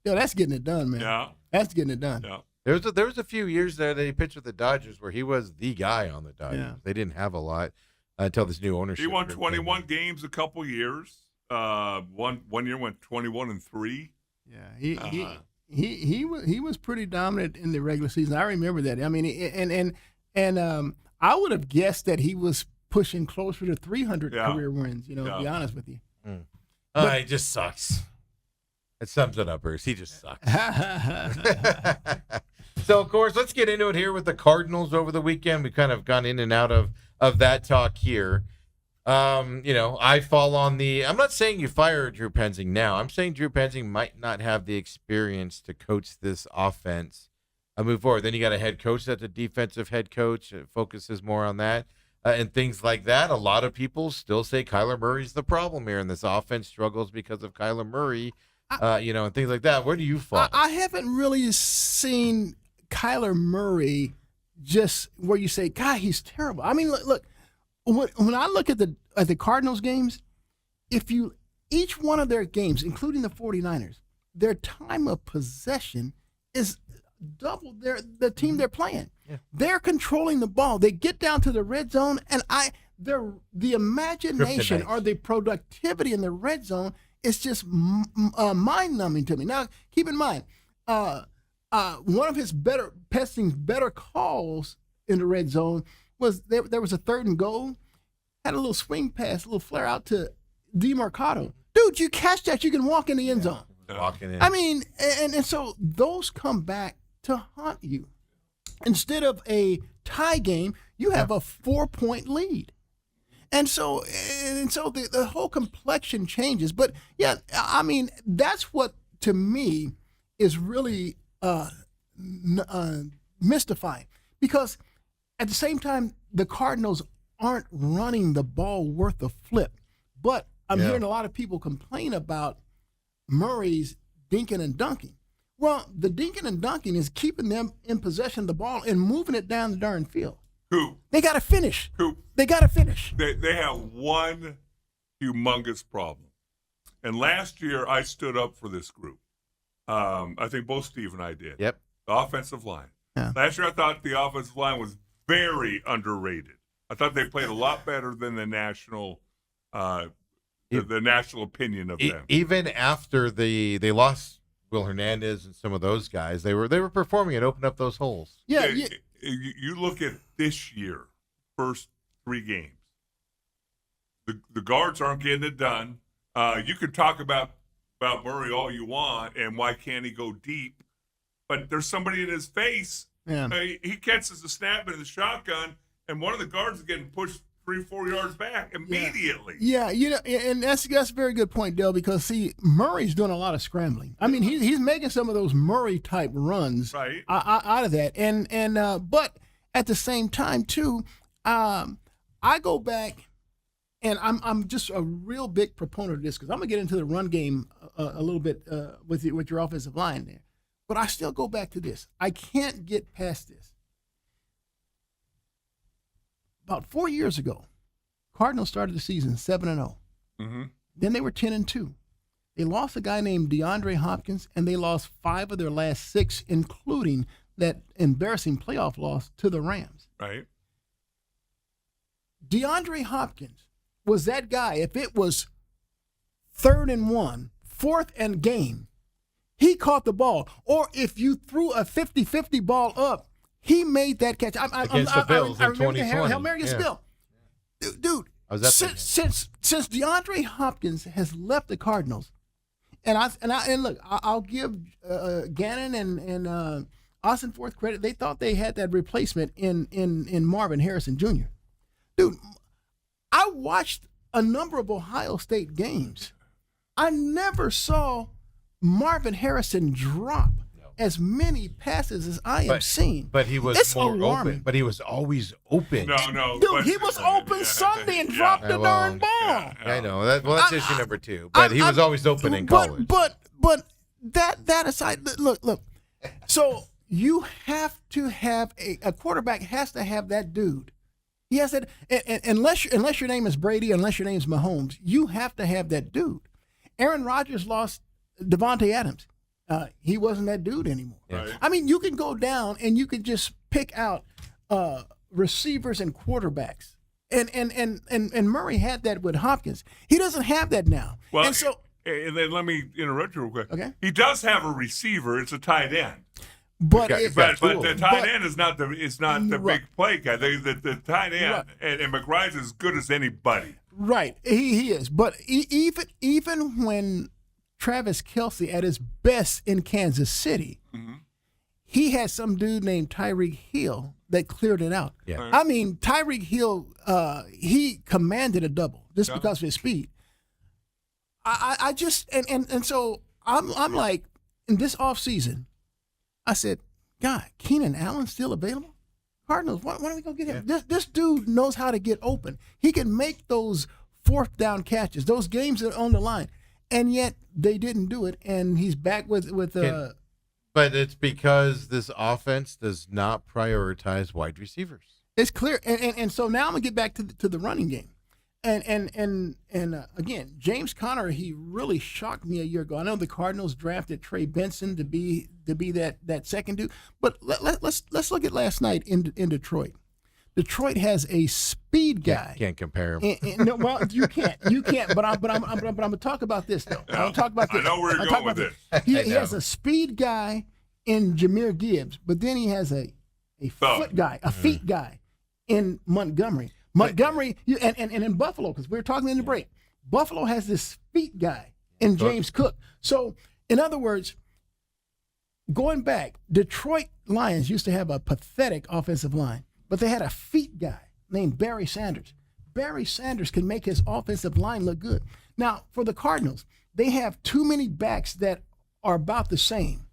that's getting it done, man. Yeah. That's getting it done. Yeah. There was a few years there that he pitched with the Dodgers where he was the guy on the Dodgers. Yeah. They didn't have a lot until this new ownership. He won group 21 came in. games a couple years. One year went 21-3. Yeah, he was pretty dominant in the regular season. I remember that. I mean, and I would have guessed that he was pushing closer to 300 career wins. To be honest with you. He just sucks. It sums it up, Bruce. He just sucks. So, of course, let's get into it here with the Cardinals over the weekend. We've kind of gone in and out of that talk here. I fall on I'm not saying you fire Drew Penzing now. I'm saying Drew Penzing might not have the experience to coach this offense move forward. Then you got a head coach that's a defensive head coach. It focuses more on that and things like that. A lot of people still say Kyler Murray's the problem here, and this offense struggles because of Kyler Murray, and things like that. Where do you fall? I haven't really seen Kyler Murray just where you say, God, he's terrible. I mean, look. When I look at the Cardinals games, each one of their games, including the 49ers, their time of possession is double the team they're playing. Yeah. They're controlling the ball. They get down to the red zone, and the imagination or the productivity in the red zone is just mind-numbing to me. Now, keep in mind, one of his Penzing's better calls in the red zone was there was a 3rd and goal, had a little swing pass, a little flare out to DeMarcado. Dude, you catch that, you can walk in the end zone. Walking in. I mean, and so those come back to haunt you. Instead of a tie game, you have a 4-point lead. And so the whole complexion changes. But yeah, I mean, that's what to me is really mystifying, because at the same time, the Cardinals aren't running the ball worth a flip. But I'm hearing a lot of people complain about Murray's dinking and dunking. Well, the dinking and dunking is keeping them in possession of the ball and moving it down the darn field. They got to finish. They got to finish. They have one humongous problem. And last year, I stood up for this group. I think both Steve and I did. Yep. The offensive line. Yeah. Last year, I thought the offensive line was very underrated. I thought they played a lot better than the national the national opinion of them. Even after they lost Will Hernandez and some of those guys, they were performing and opened up those holes. Yeah. You look at this year, first 3 games. The guards aren't getting it done. You can talk about Murray all you want and why can't he go deep, but there's somebody in his face. Yeah. He catches the snap in the shotgun, and one of the guards is getting pushed 3-4 yards back immediately. Yeah, and that's a very good point, Dale, because, see, Murray's doing a lot of scrambling. I mean, he's making some of those Murray-type runs out of that. But at the same time, too, I go back, and I'm just a real big proponent of this, because I'm going to get into the run game a little bit with your offensive line there. But I still go back to this. I can't get past this. About 4 years ago, Cardinals started the season 7-0. Mm-hmm. Then they were 10-2. They lost a guy named DeAndre Hopkins, and they lost 5 of their last 6, including that embarrassing playoff loss to the Rams. Right. DeAndre Hopkins was that guy. If it was 3rd and 1, 4th and game, he caught the ball. Or if you threw a 50-50 ball up, he made that catch. Against the Bills in 2020. Hail Mary against Bill. Dude, since DeAndre Hopkins has left the Cardinals, and look, I'll give Gannon and Austin Forth credit. They thought they had that replacement in Marvin Harrison Jr. Dude, I watched a number of Ohio State games. I never saw Marvin Harrison drop as many passes as I am seeing. But he was it's more alarming. open. But he was always open. No. Dude, but- he was open Sunday and dropped the well, darn ball. I know. That's issue number 2. But he was always open in college. But that aside, look. So you have to have a quarterback has to have that dude. He has that, and unless your name is Brady, unless your name is Mahomes, you have to have that dude. Aaron Rodgers lost Devontae Adams. He wasn't that dude anymore. Right. I mean, you can go down and you can just pick out receivers and quarterbacks. And Murray had that with Hopkins. He doesn't have that now. Well, and so and then let me interrupt you real quick. Okay. He does have a receiver. It's a tight end. but got- if, got But two the of tight But- end is not the Right. big play guy. The tight end and McBride's as good as anybody. right, he is. But even when Travis Kelce at his best in Kansas City, he had some dude named Tyreek Hill that cleared it out. Yeah. I mean, Tyreek Hill, he commanded a double just because of his speed. I just and so I'm like, in this offseason, I said, God, Keenan Allen still available? Cardinals, why don't we go get him? This dude knows how to get open. He can make those fourth down catches, those games that are on the line, and yet they didn't do it. And he's back with But it's because this offense does not prioritize wide receivers. it's clear. And so now I'm gonna get back to the running game. And again, James Conner, he really shocked me a year ago. I know the Cardinals drafted Trey Benson to be that second dude, but let's look at last night in Detroit. Detroit has a speed guy. Can't compare him. No, well, you can't. But I'm gonna talk about this though. I'm gonna talk about this. I know where you're I'll talk going about with this. He has a speed guy in Jahmyr Gibbs, but then he has a foot guy, a feet guy in Montgomery. Montgomery, and in Buffalo, because we were talking in the break, Buffalo has this feet guy in James Cook. So, in other words, going back, Detroit Lions used to have a pathetic offensive line, but they had a feet guy named Barry Sanders. Barry Sanders can make his offensive line look good. Now, for the Cardinals, they have too many backs that are about the same.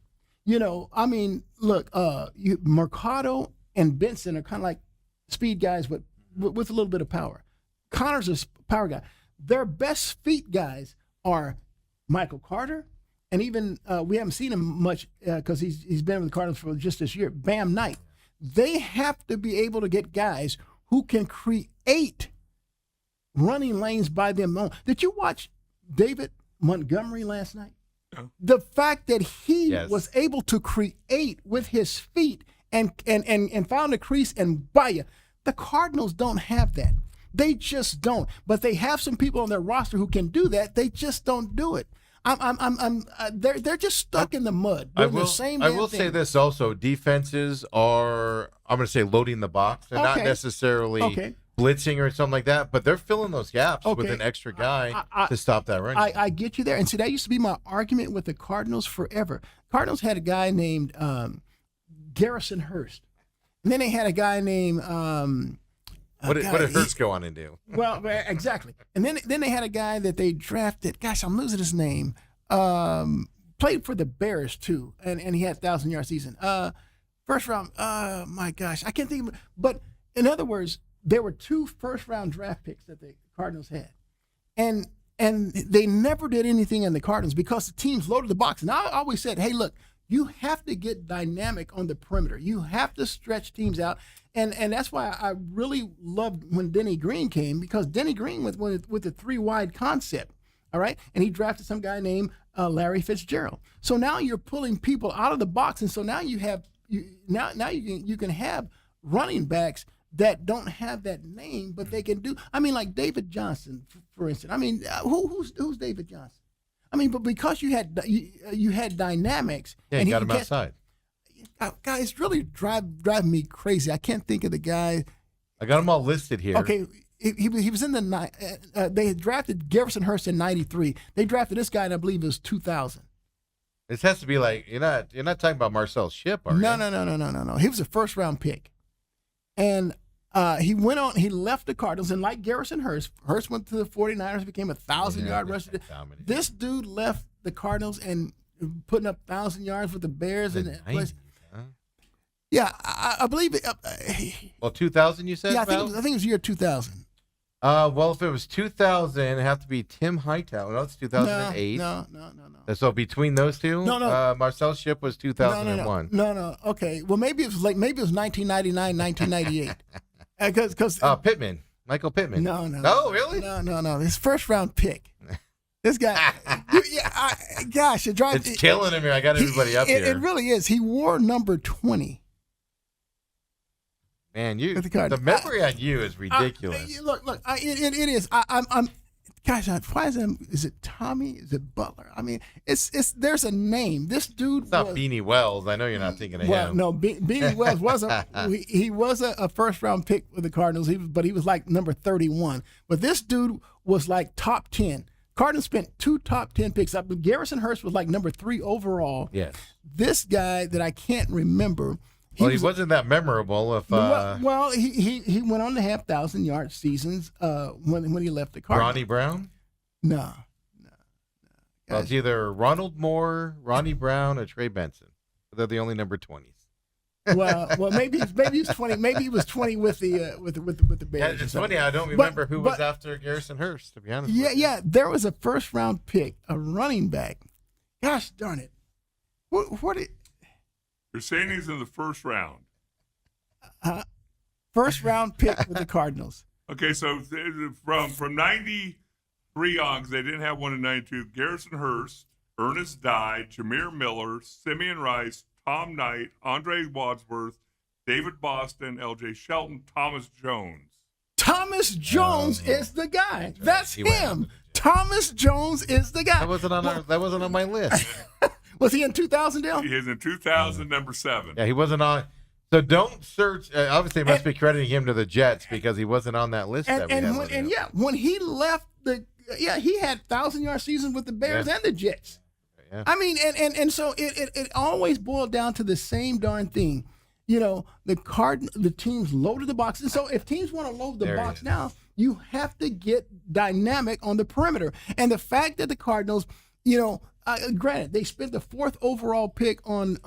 You know, I mean, look, Mercado and Benson are kind of like speed guys with a little bit of power. Connor's a power guy. Their best feet guys are Michael Carter, and even we haven't seen him much because he's been with the Cardinals for just this year. Bam Knight. They have to be able to get guys who can create running lanes by them own. Did you watch David Montgomery last night? No. The fact that he Yes. was able to create with his feet and found a crease and buy you. The Cardinals don't have that. They just don't. But they have some people on their roster who can do that. They just don't do it. They're just stuck in the mud. I Doing will, the same I damn will thing. say this also. Defenses are, I'm going to say, loading the box. They're not Okay. necessarily Okay. blitzing or something like that, but they're filling those gaps with Okay. an extra guy I- to stop that run. I get you there. And see, that used to be my argument with the Cardinals forever. Cardinals had a guy named Garrison Hurst. And then they had a guy named what did Hurts go on and do? well, exactly. And then they had a guy that they drafted. Gosh, I'm losing his name. Played for the Bears too, and he had 1,000-yard season. First round. My gosh, I can't think of it. But in other words, there were 2 first-round draft picks that the Cardinals had, and they never did anything in the Cardinals because the teams loaded the box. And I always said, hey, look, you have to get dynamic on the perimeter. You have to stretch teams out. And that's why I really loved when Denny Green came, because Denny Green with the 3-wide concept, all right? And he drafted some guy named Larry Fitzgerald. So now you're pulling people out of the box, and so now you can have running backs that don't have that name, but they can do. I mean, like David Johnson, for instance. I mean, who's David Johnson? I mean, but because you had dynamics, Yeah, and he got him can catch- outside. Guys, it's really driving me crazy. I can't think of the guy. I got them all listed here. Okay, he was in the they had drafted Garrison Hurst in '93. They drafted this guy, and I believe it was 2000. This has to be like you're not talking about Marcel Ship, are you? No. He was a first-round pick, and he went on. He left the Cardinals, and like Garrison Hurst went to the 49ers, became a 1,000-yard rusher. Dominated. This dude left the Cardinals and putting up 1,000 yards with the Bears. The And 90s, huh? yeah, I believe it. Well, 2000 you said? Yeah, I Val? think it was year 2000. Well, if it was 2000, it'd have to be Tim Hightower. No, it's 2008. No. So between those two, No. Marcel Ship was 2001. No. Okay. Well, maybe it was 1999, 1998. Because Pittman, Michael Pittman. No. Oh, really? No. His first round pick. This guy. Gosh, it drives. It's killing him here. I got everybody up here. It really is. He wore number 20. Man, With the card. the memory on you is ridiculous. Look. It is. I'm. Gosh, why is it Tommy? Is it Butler? I mean, it's. There's a name. This dude. It's not Beanie Wells. I know you're not thinking of him. No, Beanie Wells was he was a first round pick with the Cardinals. But he was like number 31. But this dude was like top 10. Cardinals spent 2 top 10 picks. Garrison Hurst was like number 3 overall. Yes. This guy that I can't remember. He wasn't that memorable. Well, he went on to have 1,000-yard seasons when he left the Cardinals. Ronnie Brown? No. Well, it's either Ronald Moore, Ronnie Brown, or Trey Benson. They're the only number 20s. Well, maybe he's 20. Maybe he was 20 with the Bears. Yeah, it's funny. I don't remember who was after Garrison Hurst. To be honest. Yeah. There was a first round pick, a running back. Gosh darn it! What? You're saying he's in the first round. First round pick with the Cardinals. Okay, so from 93 on, 'cause they didn't have one in 92, Garrison Hurst, Ernest Dye, Jameer Miller, Simeon Rice, Tom Knight, Andre Wadsworth, David Boston, L.J. Shelton, Thomas Jones. Thomas Jones is the guy. That's him. Thomas Jones is the guy. That wasn't on my list. Was he in 2000, Dale? He is in 2000, number 7. Yeah, he wasn't on. So don't search. Obviously, must be crediting him to the Jets because he wasn't on that list. When he left he had 1,000-yard seasons with the Bears and the Jets. Yeah. I mean, and so it always boiled down to the same darn thing. You know, the teams loaded the box. And so if teams want to load the box now, you have to get dynamic on the perimeter. And the fact that the Cardinals, granted, they spent the 4th overall pick on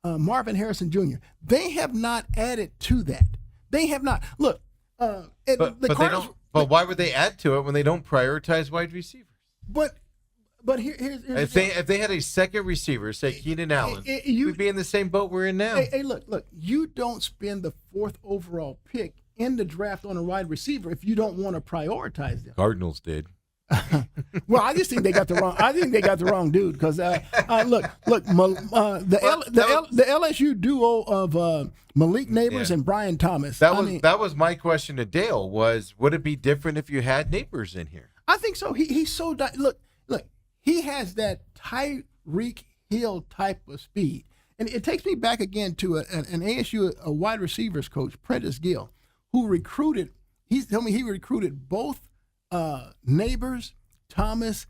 Marvin Harrison Jr. They have not added to that. They have not. Look, but why would they add to it when they don't prioritize wide receivers? But here's if they had a second receiver, say Keenan Allen, we'd be in the same boat we're in now. Hey, look, you don't spend the 4th overall pick in the draft on a wide receiver if you don't want to prioritize them. Cardinals did. Well, I just think they got the wrong. I think they got the wrong dude because the LSU duo of Malik Neighbors and Brian Thomas. That was my question to Dale. Would it be different if you had Neighbors in here? I think so. He's so look. He has that Tyreek Hill type of speed. And it takes me back again to an ASU wide receivers coach, Prentice Gill, who recruited, he told me he recruited both Neighbors, Thomas,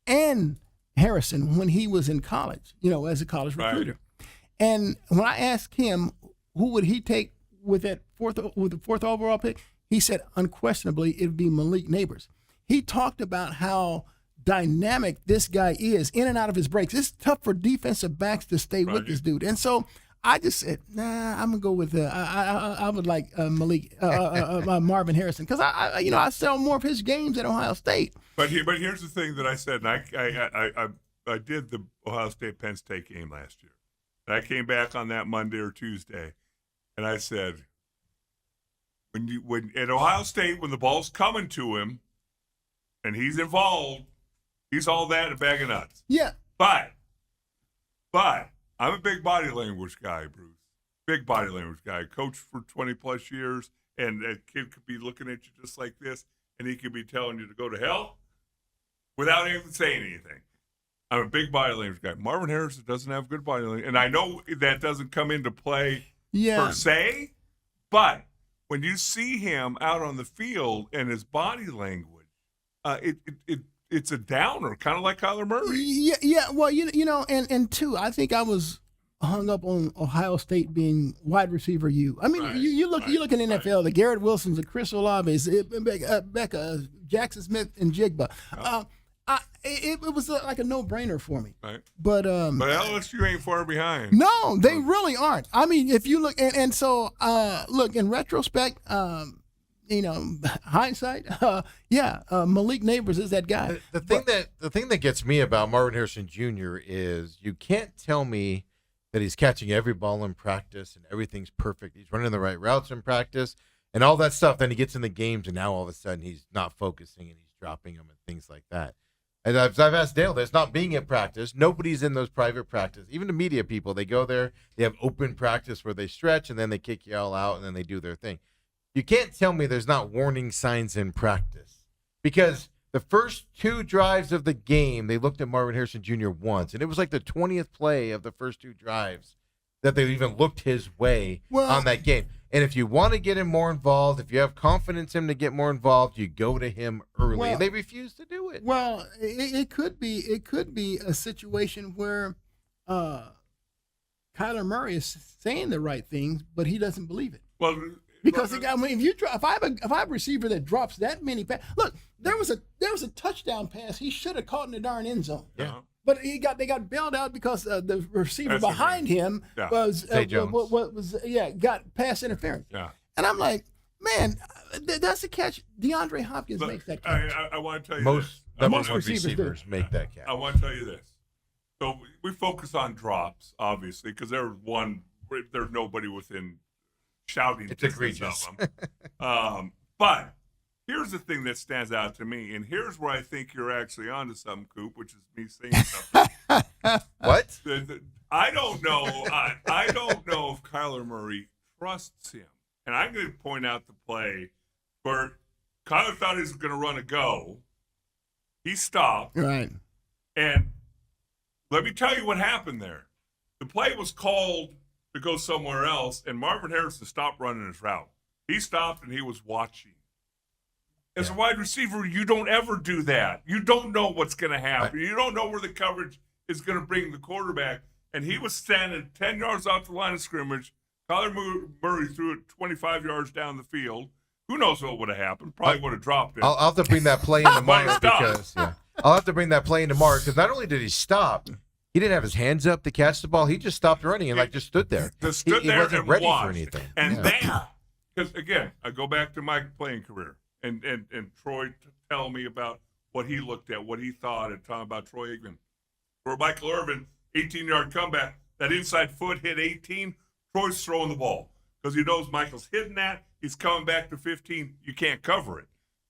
and Harrison when he was in college, as a college recruiter. Right. And when I asked him who would he take with the 4th overall pick, he said unquestionably it would be Malik Neighbors. He talked about how dynamic this guy is in and out of his breaks. It's tough for defensive backs to stay with this dude. And so I just said, I'm gonna go with I would like Marvin Harrison because I sell more of his games at Ohio State. But here's the thing that I said, and I did the Ohio State Penn State game last year. And I came back on that Monday or Tuesday, and I said, when at Ohio State when the ball's coming to him, and he's involved. He's all that in a bag of nuts. Yeah. But I'm a big body language guy, Bruce. Big body language guy. Coached for 20-plus years, and a kid could be looking at you just like this, and he could be telling you to go to hell without even saying anything. I'm a big body language guy. Marvin Harrison doesn't have good body language, and I know that doesn't come into play per se, but when you see him out on the field and his body language, it's a downer, kind of like Kyler Murray. Yeah. Well, and two, I think I was hung up on Ohio State being wide receiver U. I mean, you look in NFL, the Garrett Wilsons, the Chris Olaves, Becca, Jackson Smith, and Jigba. It was like a no-brainer for me. Right. But LSU ain't far behind. no, they really aren't. I mean, if you look, and so look in retrospect, hindsight, Malik Neighbors is that guy. The thing that gets me about Marvin Harrison Jr. is you can't tell me that he's catching every ball in practice and everything's perfect. He's running the right routes in practice and all that stuff. Then he gets in the games and now all of a sudden he's not focusing and he's dropping them and things like that. And I've asked Dale, there's not being at practice. Nobody's in those private practice. Even the media people, they go there, they have open practice where they stretch and then they kick you all out and then they do their thing. You can't tell me there's not warning signs in practice because the first 2 drives of the game, they looked at Marvin Harrison Jr. once, and it was like the 20th play of the first 2 drives that they even looked his way on that game. And if you want to get him more involved, if you have confidence in him to get more involved, you go to him early. And they refuse to do it. Well, it could be a situation where Kyler Murray is saying the right things, but he doesn't believe it. Well, because if I have a receiver that drops that many passes, look, there was a touchdown pass he should have caught in the darn end zone. Yeah. But they got bailed out because the receiver behind him was got pass interference. Yeah. And I'm like, man, that's a catch. DeAndre Hopkins makes that catch. I want to tell you Most receivers make that catch. I want to tell you this. So we focus on drops, obviously, because there's nobody within shouting it's distance egregious. of them. But here's the thing that stands out to me, and here's where I think you're actually onto something, Coop, which is me saying something. What? I don't know. I don't know if Kyler Murray trusts him. And I'm going to point out the play where Kyler thought he was going to run a go. He stopped. Right. And let me tell you what happened there. The play was called to go somewhere else, and Marvin Harrison stopped running his route. He stopped and he was watching. As a wide receiver, you don't ever do that. You don't know what's going to happen. You don't know where the coverage is going to bring the quarterback. And he was standing 10 yards off the line of scrimmage. Kyler Murray threw it 25 yards down the field. Who knows what would have happened? Probably would have dropped it. I'll have to bring that play in tomorrow because I'll have to bring that play in tomorrow because not only did he stop, he didn't have his hands up to catch the ball. He just stopped running and just stood there. He wasn't ready for anything. And then, because again, I go back to my playing career, and Troy tell me about what he looked at, what he thought, and talking about Troy Aikman. For Michael Irvin, 18-yard comeback, that inside foot hit 18. Troy's throwing the ball because he knows Michael's hitting that. He's coming back to 15. You can't cover it.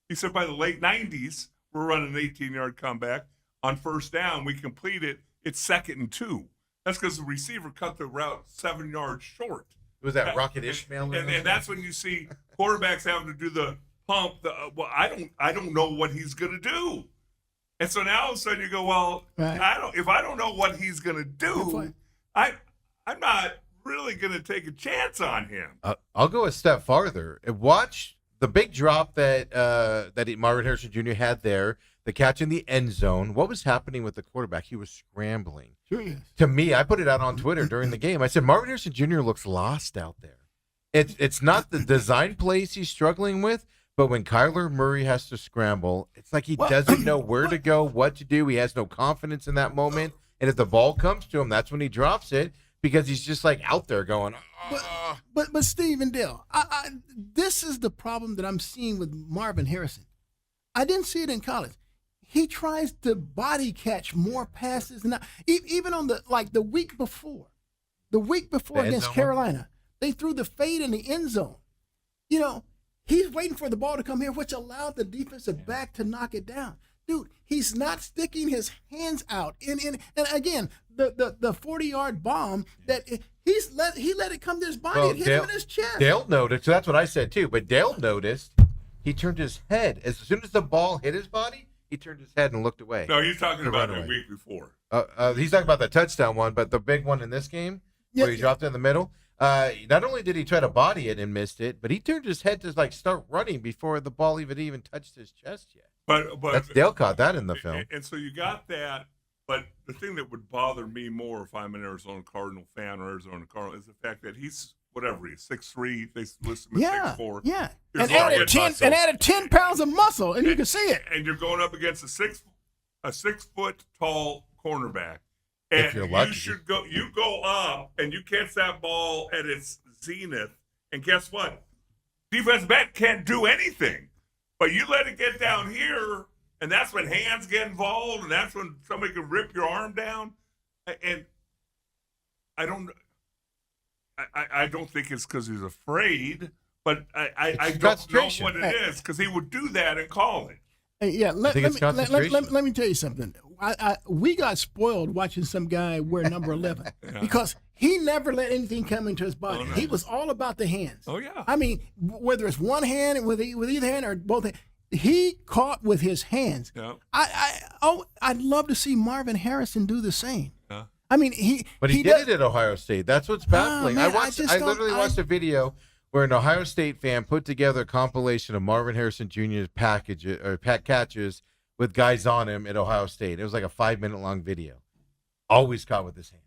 He said by the late 90s, we're running an 18-yard comeback. On first down, we complete it. It's 2nd and 2. That's because the receiver cut the route 7 yards short. Was that Rocket Ishmael? And that's when you see quarterbacks having to do the pump. I don't know what he's going to do. And so now all of a sudden you go, well, right. If I don't know what he's going to do, I'm not really going to take a chance on him. I'll go a step farther and watch the big drop that Marvin Harrison Jr. had there, the catch in the end zone. What was happening with the quarterback? He was scrambling. Sure is. To me, I put it out on Twitter during the game. I said, Marvin Harrison Jr. looks lost out there. It's not the design plays he's struggling with, but when Kyler Murray has to scramble, it's like he doesn't know where to go, what to do. He has no confidence in that moment. And if the ball comes to him, that's when he drops it because he's just like out there going, But Steve and Dale, this is the problem that I'm seeing with Marvin Harrison. I didn't see it in college. He tries to body catch more passes than even on the week before. The week before against Carolina, they threw the fade in the end zone. You know, he's waiting for the ball to come here, which allowed the defensive back to knock it down. Dude, he's not sticking his hands out. And again, the 40-yard bomb that he let it come to his body and hit him in his chest. Dale noticed. So that's what I said too. But Dale noticed he turned his head as soon as the ball hit his body. He turned his head and looked away. No, you're talking about the week before. He's talking about the touchdown one, but the big one in this game where he dropped it in the middle. Not only did he try to body it and missed it, but he turned his head to start running before the ball even touched his chest yet. But Dale caught that in the film. And so you got that. But the thing that would bother me more if I'm an Arizona Cardinal fan or Arizona Cardinal is the fact that he's 6'3". They list him at 6'4". Yeah. And added 10 pounds of muscle, and you can see it. And you're going up against a a 6-foot tall cornerback, If and you're lucky. you go up and you catch that ball at its zenith, and guess what? Defensive back can't do anything, but you let it get down here, and that's when hands get involved, and that's when somebody can rip your arm down. And I don't think it's because he's afraid, but I don't know frustration. what it is, because he would do that in college. Yeah, let think it's concentration. me tell you something. We got spoiled watching some guy wear number 11 because he never let anything come into his body. Oh, no. He was all about the hands. Oh, yeah. I mean, whether it's one hand with either hand or both hands, he caught with his hands. Yeah. I'd love to see Marvin Harrison do the same. Yeah. I mean, he did does- it at Ohio State. That's what's baffling. man, I literally watched a video where an Ohio State fan put together a compilation of Marvin Harrison Jr.'s catches with guys on him at Ohio State. It was like a 5-minute long video. Always caught with his hand.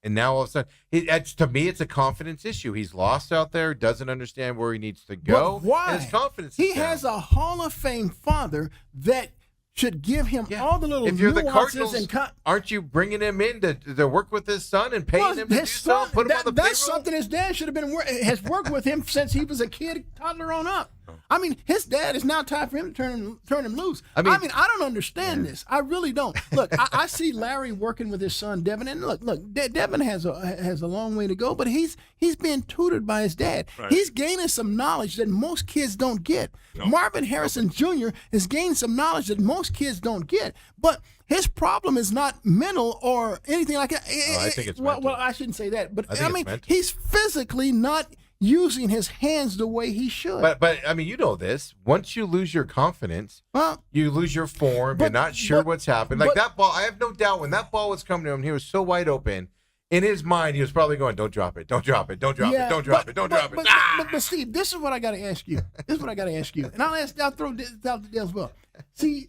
And now all of a sudden, to me, it's a confidence issue. He's lost out there, doesn't understand where he needs to go. But why? And his confidence He is down. has a Hall of Fame father that should give him Yeah. all the little If you're the nuances Cardinals, aren't you bringing him in to work with his son and paying him to do his son, something? Put him on the that's payroll? something his dad should have been has worked with him since he was a kid, toddler on up. I mean, his dad is now time for him to turn him loose. I mean, I don't understand this. I really don't. Look, I see Larry working with his son Devin, and look, Devin has a long way to go, but he's being tutored by his dad. Right. He's gaining some knowledge that most kids don't get. No. Marvin Harrison Jr. has gained some knowledge that most kids don't get, but his problem is not mental or anything like that. I think it's well, mental. I shouldn't say that, but I think I it's mean, mental. he's physically not using his hands the way he should. But I mean, you know this. Once you lose your confidence, Well, you lose your form. You're but- not sure but- what's happened. Like but- that ball, I have no doubt when that ball was coming to him, he was so wide open. In his mind, he was probably going, "Don't drop it! Don't drop it! Don't drop it! Don't drop it! Don't drop it!" But Steve, this is what I got to ask you. This is what I got to ask you, and I'll throw this out to Dale as well. See,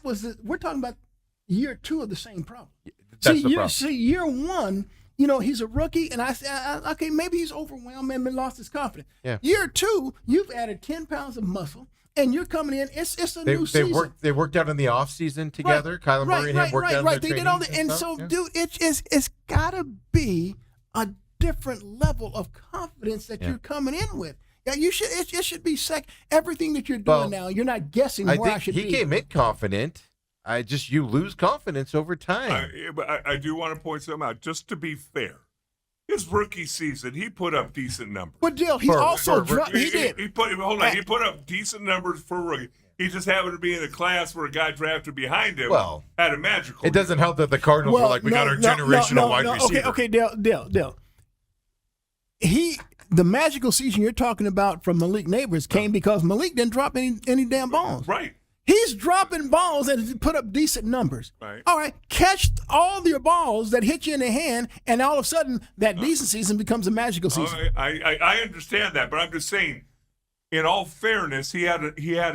we're talking about year 2 of the same problem. That's the problem. See, year 1, you know, he's a rookie, and I said, okay, maybe he's overwhelmed and lost his confidence. Yeah. Year 2, you've added 10 pounds of muscle, and you're coming in. It's a new season. They worked out in the off season together. Kyler Murray and him worked out in their They did all the, trainings and stuff. so, Yeah. dude, it's got to be a different level of confidence that Yeah. you're coming in with. Yeah, you should. It should be everything that you're Well, doing now. You're not guessing I where I think should he be. came in confident. You lose confidence over time. But I do want to point something out. Just to be fair, his rookie season, he put up decent numbers. But Dale, he For- also for- dropped. He did. He put up decent numbers for a rookie. He just happened to be in a class where a guy drafted behind him Well, had a magical. It doesn't help that the Cardinals were like, "We got our generational wide receiver." Okay, Dale. The magical season you're talking about from Malik Neighbors came because Malik didn't drop any damn balls. Right. He's dropping balls and put up decent numbers. Right. All right, catch all your balls that hit you in the hand, and all of a sudden that decent season becomes a magical season. I understand that, but I'm just saying, in all fairness, he had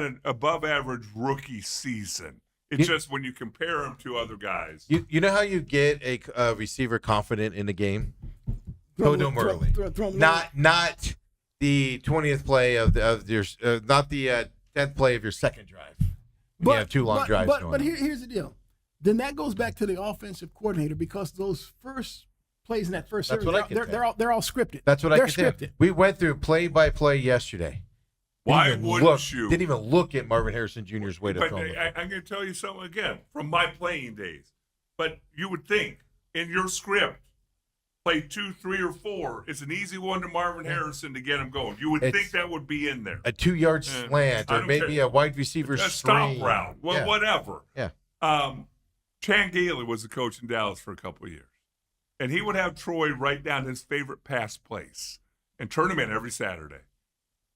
an above average rookie season. It's just when you compare him to other guys. You know how you get a receiver confident in a game? Throw to him early. Throw him Not the 20th play of your not the 10th play of your second drive. When you have 2 long drives going. But here's the deal. Then that goes back to the offensive coordinator because those first plays in that first That's series, what I can they're all scripted. That's what they're I can tell. scripted. We went through play by play yesterday. Why wouldn't you? Didn't even look at Marvin Harrison Jr.'s way to But film. I'm going to tell you something again from my playing days. But you would think in your script, play 2, 3, or 4. It's an easy one to Marvin Harrison to get him going. You would think that would be in there. A 2-yard slant I or don't maybe care. a wide receiver A screen. stop route, well, Yeah. whatever. Yeah. Chan Gailey was the coach in Dallas for a couple of years, and he would have Troy write down his favorite pass plays and turn them in every Saturday.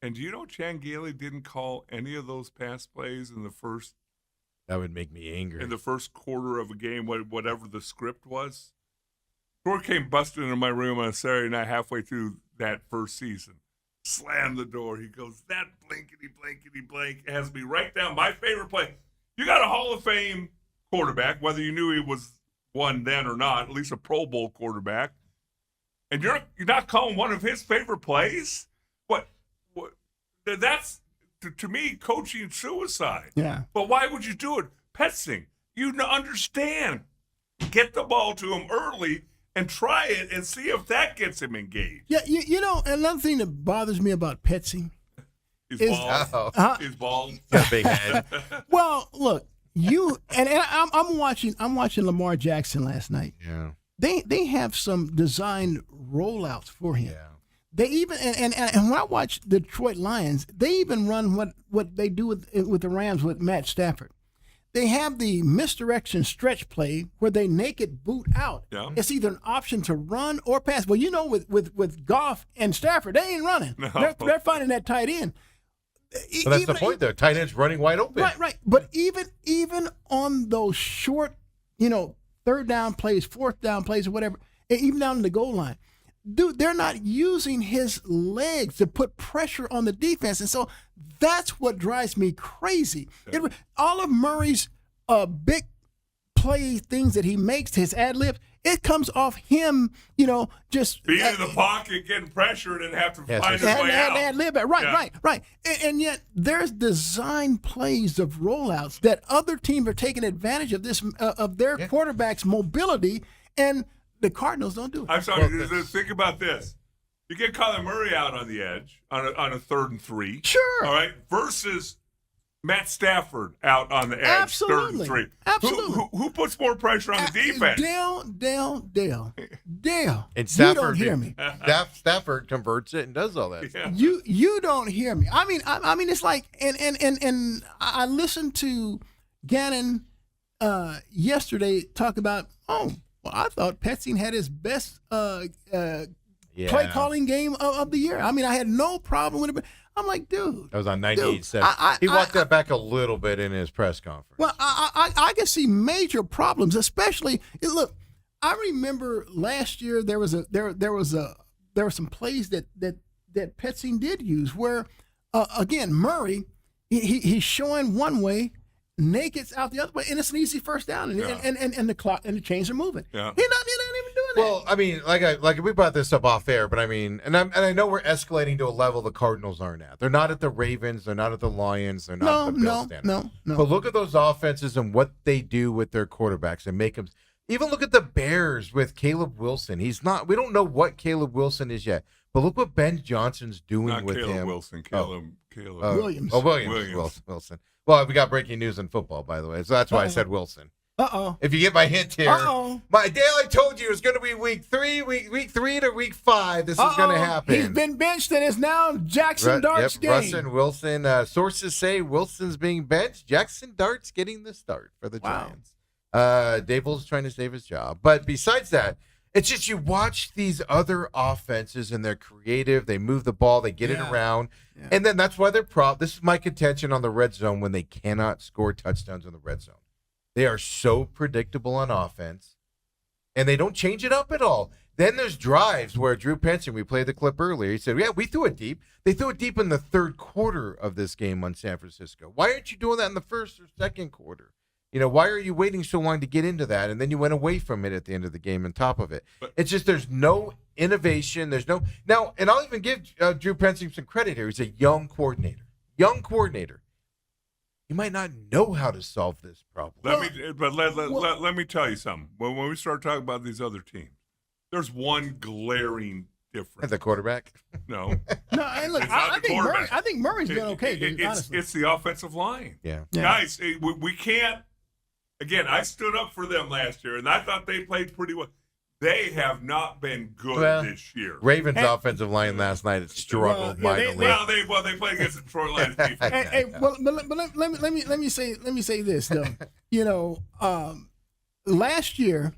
And do you know Chan Gailey didn't call any of those pass plays in the first That would make me angry. quarter of a game, whatever the script was? Troy came busting into my room on a Saturday night halfway through that first season. Slammed the door. He goes, that blankety blank has me write down my favorite play. You got a Hall of Fame quarterback, whether you knew he was one then or not, at least a Pro Bowl quarterback, and you're not calling one of his favorite plays? What that's to me coaching suicide. Yeah. But why would you do it? Petzing, You understand. Get the ball to him early and try it and see if that gets him engaged. Yeah, you know, another thing that bothers me about Petsy He's is bald. uh, He's bald. Got a big head. well, look, you and I'm watching Lamar Jackson last night. Yeah. They have some designed rollouts for him. Yeah. They even and when I watch the Detroit Lions, they even run what they do with the Rams with Matt Stafford. They have the misdirection stretch play where they naked boot out. Yeah. It's either an option to run or pass. Well, you know, with Goff and Stafford, they ain't running. No. They're finding that tight end. But that's the point, though. Tight end's running wide open. Right. But even on those short, third down plays, fourth down plays, or whatever, even down in the goal line, dude, they're not using his legs to put pressure on the defense. And so that's what drives me crazy. Yeah. All of Murray's big play things that he makes, his ad libs, it comes off him, just being in the pocket, getting pressured, and have to find his ad way out. lib. Right. And yet there's design plays of rollouts that other teams are taking advantage of this of their quarterback's mobility, and the Cardinals don't do it. I'm sorry. Think about this. You get Kyler Murray out on the edge on a 3rd and 3. Sure. All right. Versus Matt Stafford out on the edge, Absolutely. 3rd and 3. Absolutely. Who puts more pressure on the defense? Dale. And Stafford, you don't hear me. Stafford converts it and does all that. Yeah. You don't hear me. I mean, it's like, and I listened to Gannon yesterday talk about. Well, I thought Petsy had his best play calling game of the year. I mean, I had no problem with it. I'm like, dude. That was on 98.7. He walked that back a little bit in his press conference. Well, I can see major problems, especially. Look, I remember last year there were some plays that Petsy did use where, again, Murray he's showing one way. Naked's out the other way, and it's an easy first down, and the clock and the chains are moving. Yeah. He's not even doing that. Well, I mean, like we brought this up off air, but I mean, and I know we're escalating to a level the Cardinals aren't at. They're not at the Ravens. They're not at the Lions. They're not at the Bills. No. But look at those offenses and what they do with their quarterbacks and make them. Even look at the Bears with Caleb Wilson. He's not. We don't know what Caleb Wilson is yet. But look what Ben Johnson's doing Not with Caleb him. Wilson. Caleb. Williams. Oh, Wilson. Well, we got breaking news in football, by the way, so that's why I said Wilson. If you get my hint here, Dale, I told you it was going to be week 3 to week 5. This is going to happen. He's been benched and is now Jackson Dart's game. Russ and Wilson. Sources say Wilson's being benched. Jackson Dart's getting the start for the Giants. Dable's trying to save his job, but besides that, it's just you watch these other offenses and they're creative. They move the ball. They get it around. Yeah. And then that's why they're this is my contention on the red zone when they cannot score touchdowns in the red zone. They are so predictable on offense, and they don't change it up at all. Then there's drives where Drew Penson, we played the clip earlier, he said, we threw it deep. They threw it deep in the third quarter of this game on San Francisco. Why aren't you doing that in the first or second quarter? Why are you waiting so long to get into that? And then you went away from it at the end of the game on top of it. It's just there's no innovation. There's no – now, and I'll even give Drew Penson some credit here. He's a young coordinator. He might not know how to solve this problem. Let me tell you something. When we start talking about these other teams, there's one glaring difference. The quarterback? No. And look, I think Murray's doing okay, dude, honestly. It's the offensive line. Yeah. Guys, we can't – again, I stood up for them last year, and I thought they played pretty well. They have not been good this year. Ravens' offensive line last night struggled mightily. They played against the Detroit Lions defense. But let me say this though. Last year,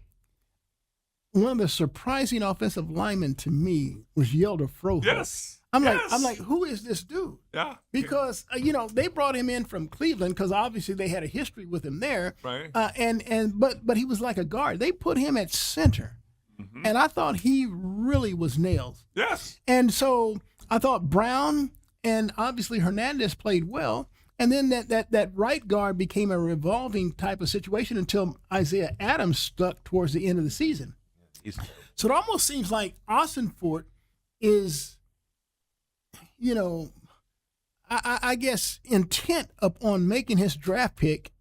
one of the surprising offensive linemen to me was Yelder Froholt. Yes. I'm like, who is this dude? Yeah. Because they brought him in from Cleveland because obviously they had a history with him there. Right. But he was like a guard. They put him at center, and I thought he really was nails. Yes. And so I thought Brown and obviously Hernandez played well, and then that right guard became a revolving type of situation until Isaiah Adams stuck towards the end of the season. So it almost seems like Austin Fort is. I guess intent upon making his draft pick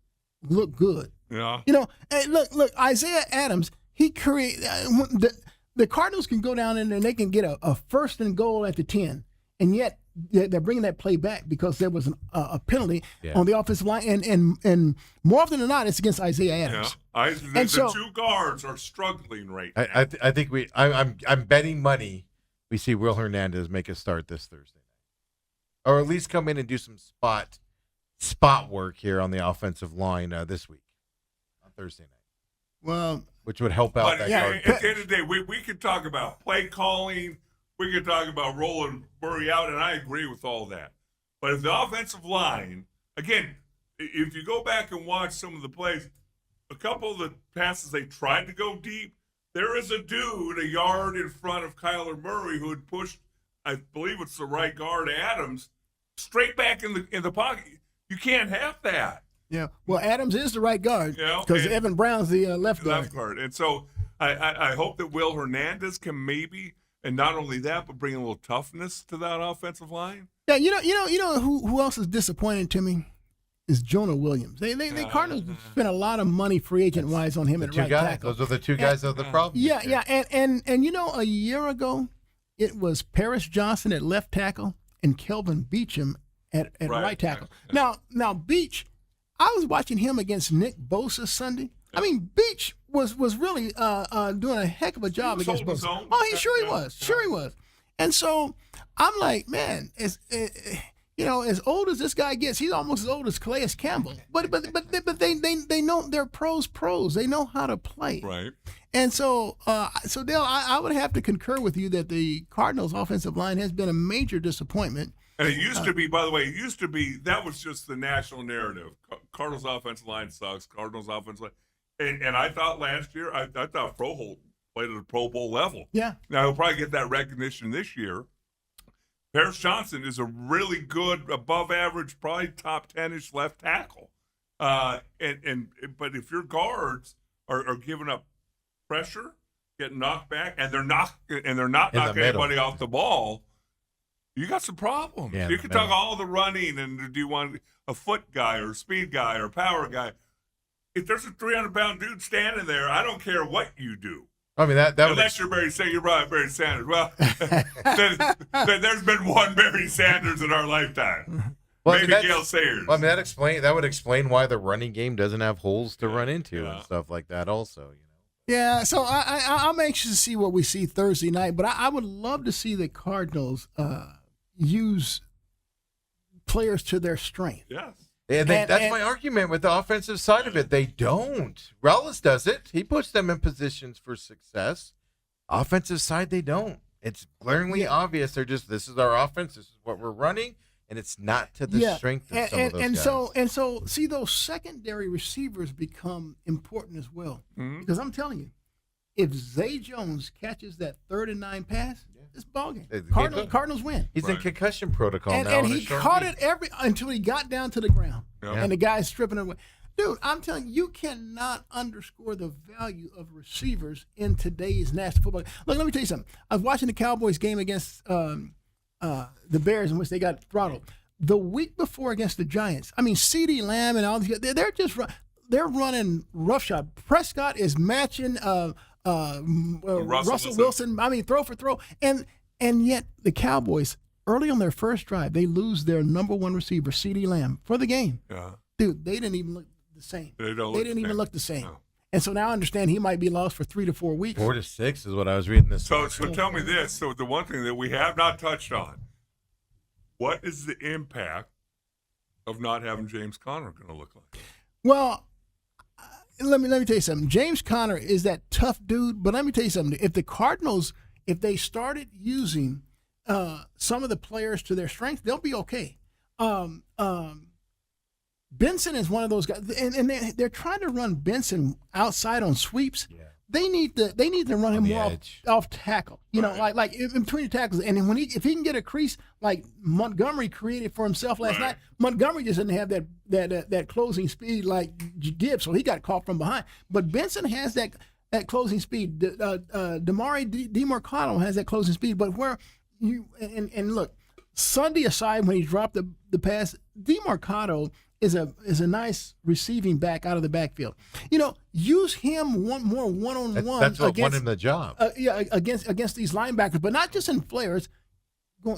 look good. Yeah. You know, and look, Isaiah Adams, he create the Cardinals can go down in there and they can get a first and goal at the 10, and yet they're bringing that play back because there was a penalty on the offensive line, and more often than not, it's against Isaiah Adams. Yeah. The two guards are struggling right now. I think I'm betting money we see Will Hernandez make a start this Thursday night, or at least come in and do some spot work here on the offensive line this week on Thursday night. Well, which would help out that guard. At the end of the day, we could talk about play calling. We could talk about rolling Murray out, and I agree with all that. But if the offensive line, again, if you go back and watch some of the plays, a couple of the passes they tried to go deep, there is a dude a yard in front of Kyler Murray who had pushed, I believe it's the right guard, Adams, straight back in the pocket. You can't have that. Yeah. Well, Adams is the right guard because Evan Brown's the left guard. And so I hope that Will Hernandez can maybe, and not only that, but bring a little toughness to that offensive line. Yeah, you know who else is disappointing to me is Jonah Williams. They Cardinals spent a lot of money free agent wise on him at right tackle. Those are the two guys that are the problem. Yeah, and you know, a year ago it was Paris Johnson at left tackle and Kelvin Beachum at right tackle. Now Beach, I was watching him against Nick Bosa Sunday. I mean, Beach was really doing a heck of a job against Bosa. Oh, he sure he was. And so I'm like, man, as old as this guy gets, he's almost as old as Calais Campbell. But they know they're pros. They know how to play. Right. And so Dale, I would have to concur with you that the Cardinals' offensive line has been a major disappointment. And it used to be, by the way, that was just the national narrative. Cardinals' offensive line sucks. Cardinals' offensive line. And I thought last year, I thought Froholt played at a Pro Bowl level. Yeah. Now, he'll probably get that recognition this year. Paris Johnson is a really good, above average, probably top 10-ish left tackle. But if your guards are giving up pressure, getting knocked back, and they're not knocking anybody off the ball, you got some problems. Yeah, you can talk all the running, and do you want a foot guy or a speed guy or a power guy? If there's a 300-pound dude standing there, I don't care what you do. I mean that unless you're Barry Sanders, you're right, Barry Sanders. Well, then there's been one Barry Sanders in our lifetime. Well, maybe Gale Sayers. Well, I mean that would explain why the running game doesn't have holes to run into and stuff like that. Also, Yeah, so I'm anxious to see what we see Thursday night, but I would love to see the Cardinals use players to their strength. Yes. And that's my argument with the offensive side of it. They don't. Rellis does it. He puts them in positions for success. Offensive side, they don't. It's glaringly obvious. They're just, this is our offense. This is what we're running, and it's not to the strength of some of those guys. So, see, those secondary receivers become important as well. Mm-hmm. Because I'm telling you, if Zay Jones catches that 3rd and 9 pass, it's ballgame. Cardinals win. He's in concussion protocol now. And he caught it until he got down to the ground. Yeah. And the guy's stripping it away. Dude, I'm telling you, you cannot underscore the value of receivers in today's national football. Look, let me tell you something. I was watching the Cowboys game against the Bears, in which they got throttled. The week before against the Giants, I mean, CeeDee Lamb and all these guys, they're running roughshod. Prescott is matching Russell Wilson. I mean, throw for throw. And yet the Cowboys, early on their first drive, they lose their number one receiver, CeeDee Lamb, for the game. Yeah. Dude, they didn't even look the same. They didn't even look the same. No. And so now I understand he might be lost for 3 to 4 weeks. 4 to 6 is what I was reading this. So tell me this. So the one thing that we have not touched on, what is the impact of not having James Conner going to look like? Well, let me tell you something. James Conner is that tough dude, but let me tell you something. If the Cardinals, if they started using some of the players to their strength, they'll be okay. Benson is one of those guys, and they're trying to run Benson outside on sweeps. Yeah. They need to run him more off tackle. You know, like in between the tackles. And then if he can get a crease like Montgomery created for himself last night, Montgomery just didn't have that closing speed like Gibbs, so he got caught from behind. But Benson has that closing speed. Damari DeMarcado has that closing speed. But where you and look, Sunday aside, when he dropped the pass, DeMarcado is a nice receiving back out of the backfield. Use him more one-on-one. That's what won him the job. Against these linebackers, but not just in flares,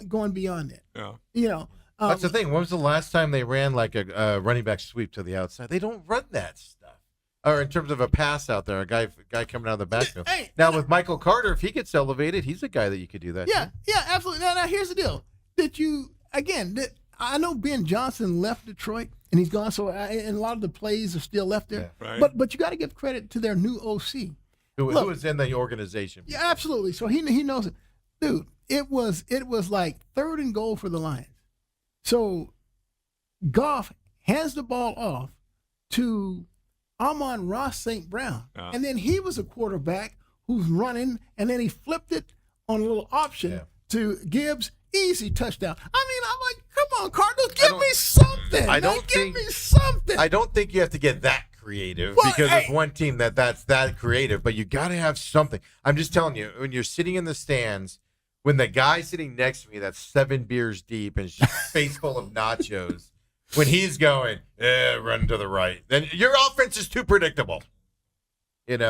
going beyond that. Yeah. That's the thing. When was the last time they ran like a running back sweep to the outside? They don't run that stuff. Or in terms of a pass out there, a guy coming out of the backfield. Now with Michael Carter, if he gets elevated, he's a guy that you could do that. Yeah, absolutely. Now here's the deal. I know Ben Johnson left Detroit and he's gone, so and a lot of the plays are still left there. Yeah, right. But you got to give credit to their new OC. Who is in the organization. Yeah, absolutely. So he knows it. Dude, it was like 3rd and goal for the Lions. So Goff hands the ball off to Amon-Ra St. Brown. And then he was a quarterback who's running, and then he flipped it on a little option to Gibbs. Easy touchdown. I mean, I'm like, come on, Cardinals, give me something. Give me something. I don't think you have to get that creative because there's one team that's that creative, but you got to have something. I'm just telling you, when you're sitting in the stands, when the guy sitting next to me that's 7 beers deep and face full of nachos, when he's going, run to the right, then your offense is too predictable. And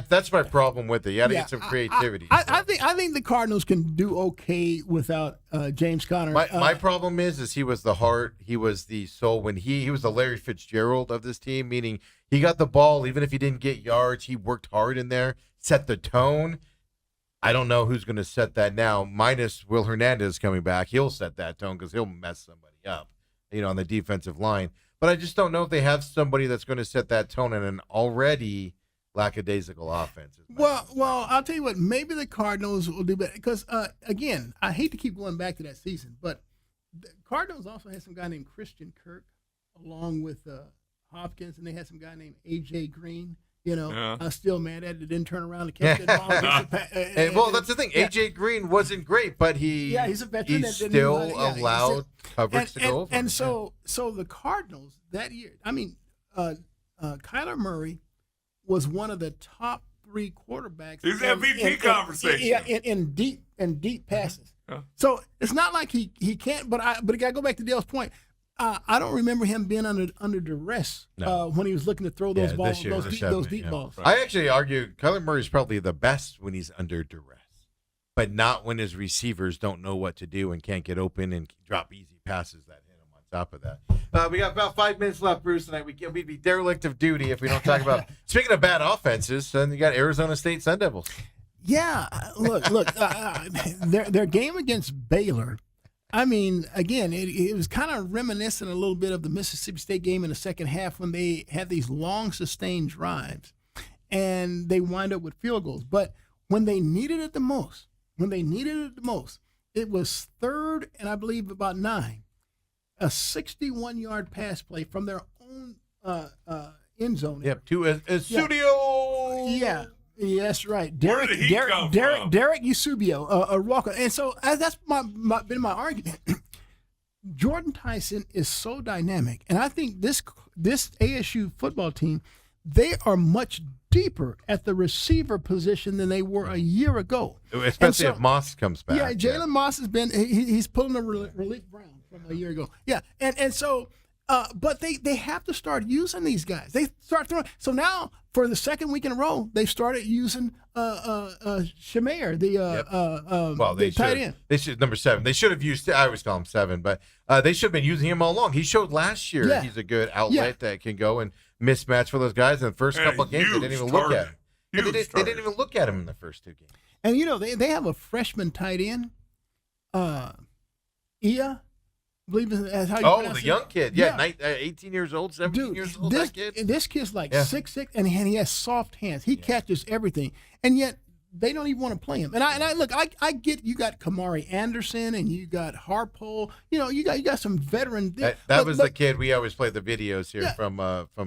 that's my problem with it. You got to get some creativity. I think the Cardinals can do okay without James Conner. My problem is he was the heart, he was the soul. When he was the Larry Fitzgerald of this team, meaning he got the ball, even if he didn't get yards, he worked hard in there, set the tone. I don't know who's going to set that now, minus Will Hernandez coming back. He'll set that tone because he'll mess somebody up, on the defensive line. But I just don't know if they have somebody that's going to set that tone in an already lackadaisical offense. Well, I'll tell you what. Maybe the Cardinals will do better because, again, I hate to keep going back to that season, but the Cardinals also had some guy named Christian Kirk along with Hopkins, and they had some guy named A.J. Green. I'm still mad at it. Didn't turn around to catch that ball. That's the thing. A.J. Green wasn't great, but he's a veteran. He still allowed coverage to go over. And so the Cardinals that year, I mean, Kyler Murray was one of the top 3 quarterbacks. He's MVP conversation. In deep passes. So it's not like he can't. But I got to go back to Dale's point. I don't remember him being under duress when he was looking to throw those balls, those deep balls. Right. I actually argue Kyler Murray's probably the best when he's under duress, but not when his receivers don't know what to do and can't get open and drop easy passes that hit him on top of that. We got about 5 minutes left, Bruce, tonight. We'd be derelict of duty if we don't talk about, speaking of bad offenses, then you got Arizona State Sun Devils. Yeah, look, their game against Baylor, I mean, again, it was kind of reminiscent a little bit of the Mississippi State game in the second half when they had these long sustained drives and they wind up with field goals. But when they needed it the most, it was 3rd and I believe about 9, a 61-yard pass play from their own end zone. Yep, to studio. Yeah. Yes, right. Where did he come from? Derek Eusebio, a rocker. And so that's been my argument. Jordan Tyson is so dynamic, and I think this ASU football team, they are much deeper at the receiver position than they were a year ago. Especially if Moss comes back. Yeah, Jalen Moss has been he's pulling a relief Brown from a year ago. Yeah, and so. But they have to start using these guys. They start throwing. So now, for the second week in a row, they've started using Shemaiah, the tight end. They should number 7. They should have used. I always call him 7, but they should have been using him all along. He showed last year he's a good outlet that can go and mismatch for those guys. In the first couple of games, they didn't even look at him. They didn't even look at him in the first 2 games. And they have a freshman tight end, Ia. Believe that's how you pronounce the young kid. Yeah, 18 years old, 17 years old, that kid. This kid's like 6'6", and he has soft hands. He catches everything, and yet they don't even want to play him. And I look, I get you got Kamari Anderson and you got Harpole. You got some veteran. That was the kid we always play the videos here from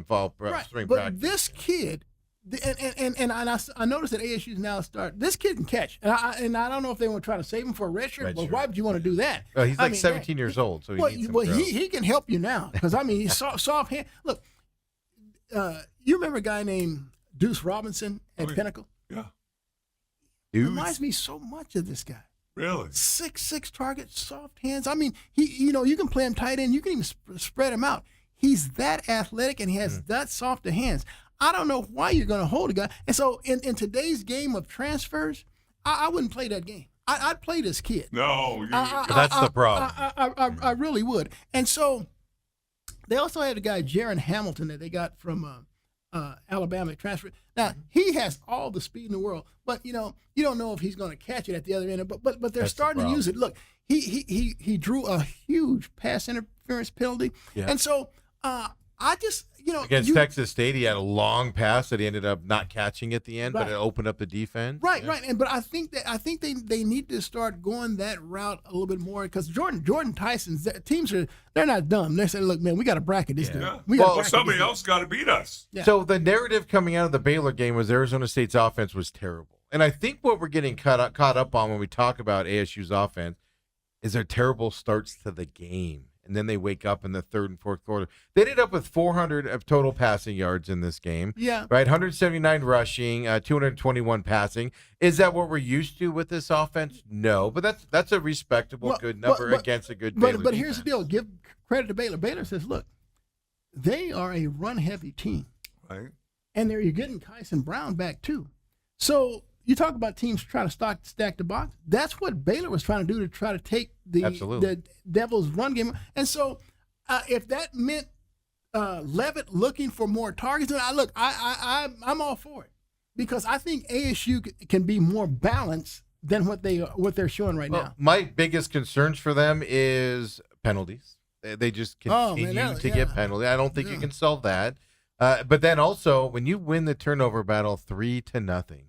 fall spring practice. But this kid. And I noticed that ASU's now this kid can catch, and I don't know if they want to try to save him for a red shirt, but why would you want to do that? Well, he's 17 years old, so he can help you now because he's soft hand. Look, you remember a guy named Deuce Robinson at Pinnacle? Yeah, Deuce reminds me so much of this guy. Really? 6'6" target, soft hands. I mean, you can play him tight end. You can even spread him out. He's that athletic and he has that soft of hands. I don't know why you're going to hold a guy. And so in today's game of transfers, I wouldn't play that game. I'd play this kid. No, That's the problem. I really would. And so they also had a guy, Jaron Hamilton, that they got from Alabama transfer. Now he has all the speed in the world, but you don't know if he's going to catch it at the other end. But they're starting to use it. Look, he drew a huge pass interference penalty, and so I just against Texas State, he had a long pass that he ended up not catching at the end, but it opened up the defense. Right. And but I think they need to start going that route a little bit more because Jordan Tyson's teams they're not dumb. They're saying, look, man, we got to bracket this dude. Somebody else got to beat us. Yeah. So the narrative coming out of the Baylor game was Arizona State's offense was terrible, and I think what we're getting caught up on when we talk about ASU's offense is their terrible starts to the game. And then they wake up in the third and fourth quarter. They ended up with 400 of total passing yards in this game. Yeah. Right? 179 rushing, 221 passing. Is that what we're used to with this offense? No. But that's a respectable, good number against a good Baylor But here's the deal. Give credit to Baylor. Baylor says, look, they are a run-heavy team. Right. And you're getting Kyson Brown back, too. So you talk about teams trying to stack the box. That's what Baylor was trying to do to try to take the Devils' run game. And so if that meant Levitt looking for more targets, I'm all for it because I think ASU can be more balanced than what they're showing right now. My biggest concerns for them is penalties. They just continue to get penalties. I don't think you can solve that. But then also, when you win the turnover battle 3-0,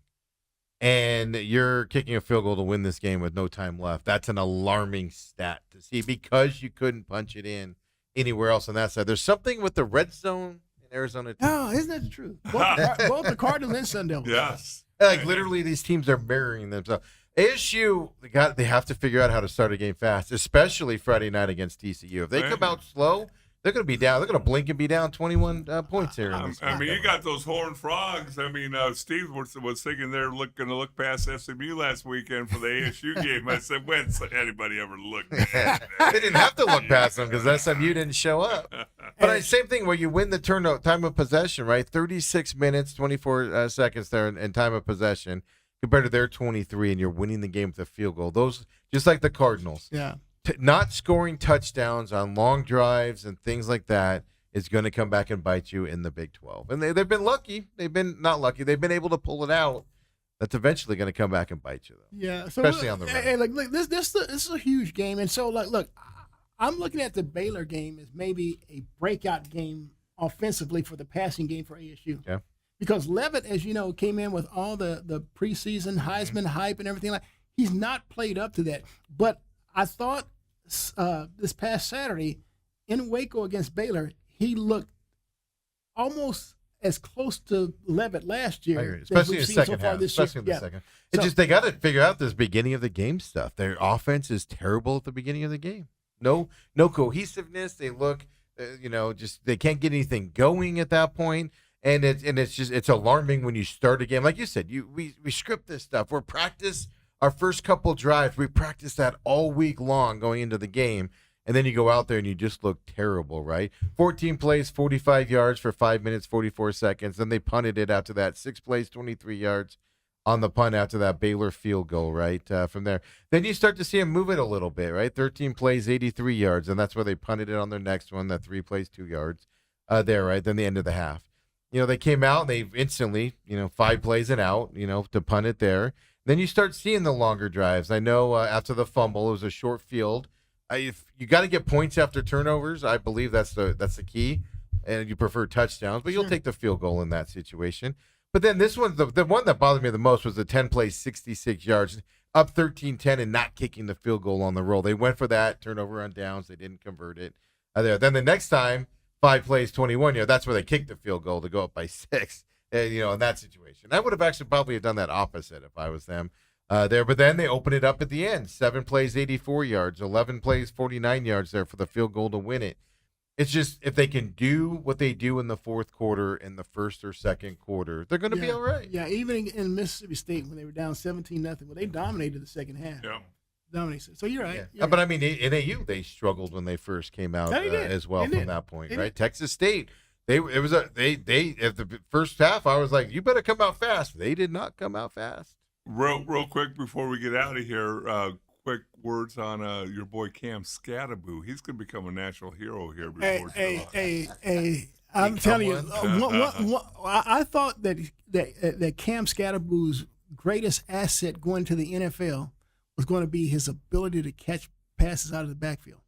and you're kicking a field goal to win this game with no time left, that's an alarming stat to see because you couldn't punch it in anywhere else on that side. There's something with the red zone in Arizona. Oh, isn't that the truth? Both the Cardinals and Sun Devils. Yes. Like literally, these teams are mirroring themselves. ASU, they have to figure out how to start a game fast, especially Friday night against TCU. If they come out slow, they're going to be down. They're going to blink and be down 21 points here. I mean, you got those Horned Frogs. I mean, Steve was thinking they're going to look past SMU last weekend for the ASU game. I said, when's anybody ever looked? They didn't have to look past them because SMU didn't show up. But same thing where you win the time of possession, right? 36 minutes, 24 seconds there in time of possession compared to their 23, and you're winning the game with a field goal. Those, just like the Cardinals. Yeah. Not scoring touchdowns on long drives and things like that is going to come back and bite you in the Big 12. And they've been lucky. They've been not lucky. They've been able to pull it out. That's eventually going to come back and bite you, though. Yeah, so especially on the road. Hey, look, this is a huge game, and so look, I'm looking at the Baylor game as maybe a breakout game offensively for the passing game for ASU. Yeah. Because Levitt, as you know, came in with all the preseason Heisman hype and everything like. He's not played up to that, but I thought this past Saturday in Waco against Baylor, he looked almost as close to Levitt last year, especially in the second half. It's just they got to figure out this beginning of the game stuff. Their offense is terrible at the beginning of the game. No cohesiveness. They look, just they can't get anything going at that point. And it's alarming when you start a game. Like you said, we script this stuff. We're practice. Our first couple drives, we practiced that all week long going into the game, and then you go out there and you just look terrible, right? 14 plays, 45 yards for 5 minutes, 44 seconds. Then they punted it after that. 6 plays, 23 yards on the punt after that Baylor field goal, right, from there. Then you start to see them move it a little bit, right? 13 plays, 83 yards, and that's where they punted it on their next one, that 3 plays, 2 yards there, right? Then the end of the half. They came out and they instantly, 5 plays and out, to punt it there. Then you start seeing the longer drives. I know after the fumble, it was a short field. If you got to get points after turnovers, I believe that's the key. And you prefer touchdowns, but you'll take the field goal in that situation. But then this one, the one that bothered me the most was the 10 plays, 66 yards, up 13-10 and not kicking the field goal on the roll. They went for that turnover on downs. They didn't convert it there. Then the next time, 5 plays, 21 yards. That's where they kicked the field goal to go up by 6. In that situation. I would have actually probably done that opposite if I was them there. But then they open it up at the end. 7 plays, 84 yards. 11 plays, 49 yards there for the field goal to win it. It's just if they can do what they do in the fourth quarter in the first or second quarter, they're going to be all right. Yeah, even in Mississippi State when they were down 17-0, well, they dominated the second half. Yeah. dominated. So you're right. Yeah. You're But right. I mean, in AU, they struggled when they first came out Yeah, they did. as well They from did. that point, They right? did. Texas State, at the first half, I was like, you better come out fast. They did not come out fast. Real quick before we get out of here, quick words on your boy Cam Scattaboo. He's going to become a national hero here before July. I'm telling you, one? I thought that Cam Scattaboo's greatest asset going to the NFL was going to be his ability to catch passes out of the backfield.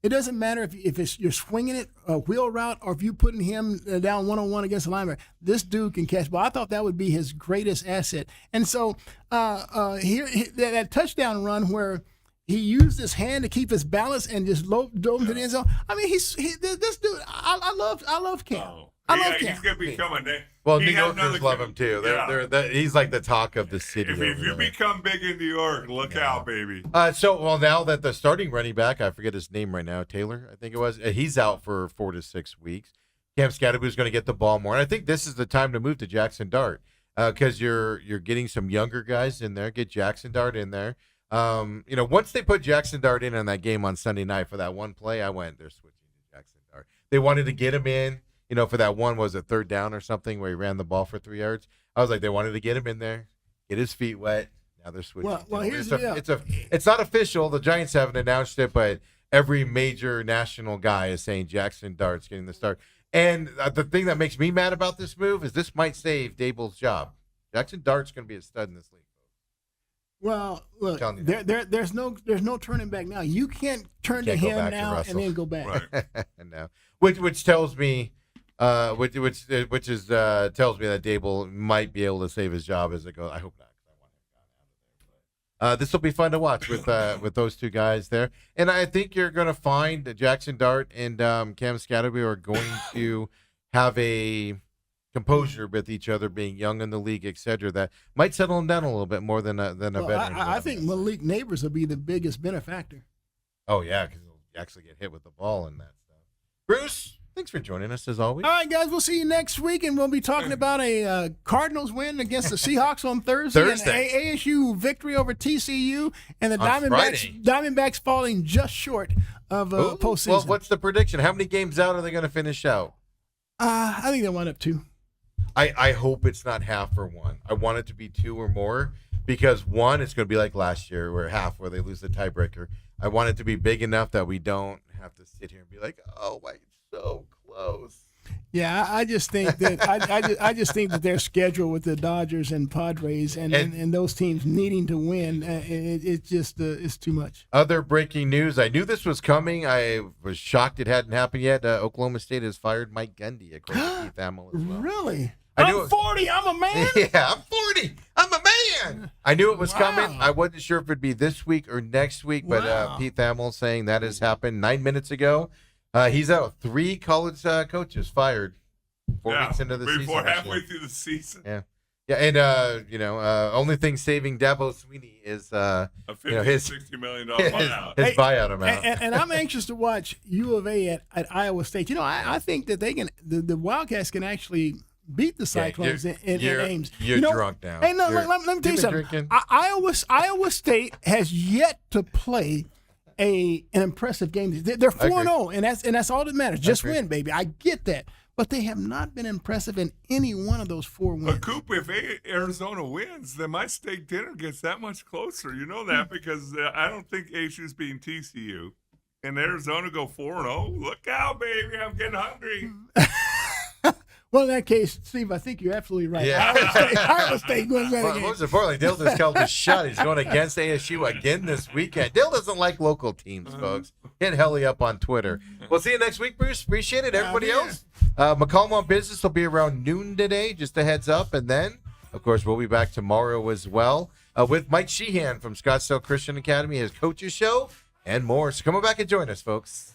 It doesn't matter if you're swinging it a wheel route or if you're putting him down one-on-one against a linebacker. This dude can catch. But I thought that would be his greatest asset. And so that touchdown run where he used his hand to keep his balance and just dove into the end zone. I mean, this dude. I love Cam. Oh. I love Cam. He's going to become a Well, he New has Yorkers another love kid. him too. Yeah. He's like the talk of the city. If over you there. become big in New York, look out, baby. Well, now that the starting running back, I forget his name right now, Taylor, I think it was, he's out for 4 to 6 weeks. Cam Scattaboo is going to get the ball more, and I think this is the time to move to Jackson Dart because you're getting some younger guys in there. Get Jackson Dart in there. Once they put Jackson Dart in on that game on Sunday night for that one play, I went, they're switching to Jackson Dart. They wanted to get him in. For that one, was a third down or something where he ran the ball for 3 yards. I was like, they wanted to get him in there, get his feet wet. Now they're switching. Well, here's the deal. It's not official. The Giants haven't announced it, but every major national guy is saying Jackson Dart's getting the start. And the thing that makes me mad about this move is this might save Dable's job. Jackson Dart's going to be a stud in this league. Well, look, there's no turning back now. You can't turn to him now and then go back. Right. No, which tells me. Tells me that Dable might be able to save his job as it goes. I hope not. I want him gone out of there. This will be fun to watch with those two guys there, and I think you're going to find that Jackson Dart and Cam Scatterby are going to have a composure with each other, being young in the league, etc. That might settle them down a little bit more than a veteran. I think Malik Neighbors will be the biggest benefactor. Oh yeah, because he'll actually get hit with the ball and that stuff. Bruce, thanks for joining us as always. All right, guys, we'll see you next week, and we'll be talking about a Cardinals win against the Seahawks on Thursday. And ASU victory over TCU, and the Diamondbacks falling just short of postseason. Well, what's the prediction? How many games out are they going to finish out? I think they wind up 2. I hope it's not half or 1. I want it to be 2 or more because 1, it's going to be like last year where they lose the tiebreaker. I want it to be big enough that we don't have to sit here and be like, oh, my, so close. Yeah, I just think that I just think that their schedule with the Dodgers and Padres and those teams needing to win, it's just it's too much. Other breaking news: I knew this was coming. I was shocked it hadn't happened yet. Oklahoma State has fired Mike Gundy, according to Keith Hamill as well. Really? I'm 40. I'm a man. Yeah, I'm 40. I'm a man. I knew it was coming. I wasn't sure if it'd be this week or next week, but Pete Hamill saying that has happened 9 minutes ago. He's out. 3 college coaches fired 4 weeks into the season. Before halfway through the season. Yeah. Yeah, and only thing saving Dabo Sweeney is a $50-60 million buyout. His buyout amount. And I'm anxious to watch U of A at Iowa State. I think that they can. The Wildcats can actually beat the Cyclones in Ames. You're drunk now. Hey, no, let me tell you something. Iowa State has yet to play an impressive game. They're 4-0, and that's all that matters. Just win, baby. I get that. But they have not been impressive in any one of those 4 wins. Coop, if Arizona wins, then my steak dinner gets that much closer. You know that because I don't think ASU's beating TCU. And Arizona go 4-0. Look out, baby. I'm getting hungry. Well, in that case, Steve, I think you're absolutely right. Yeah. Iowa State wins that game. Most importantly, Dale just called his shot. He's going against ASU again this weekend. Dale doesn't like local teams, folks. Hit Helly up on Twitter. We'll see you next week, Bruce. Appreciate it. Everybody else, McCollum on Business will be around noon today, just a heads up. And then, of course, we'll be back tomorrow as well with Mike Sheehan from Scottsdale Christian Academy, his coaches show, and more. So come on back and join us, folks.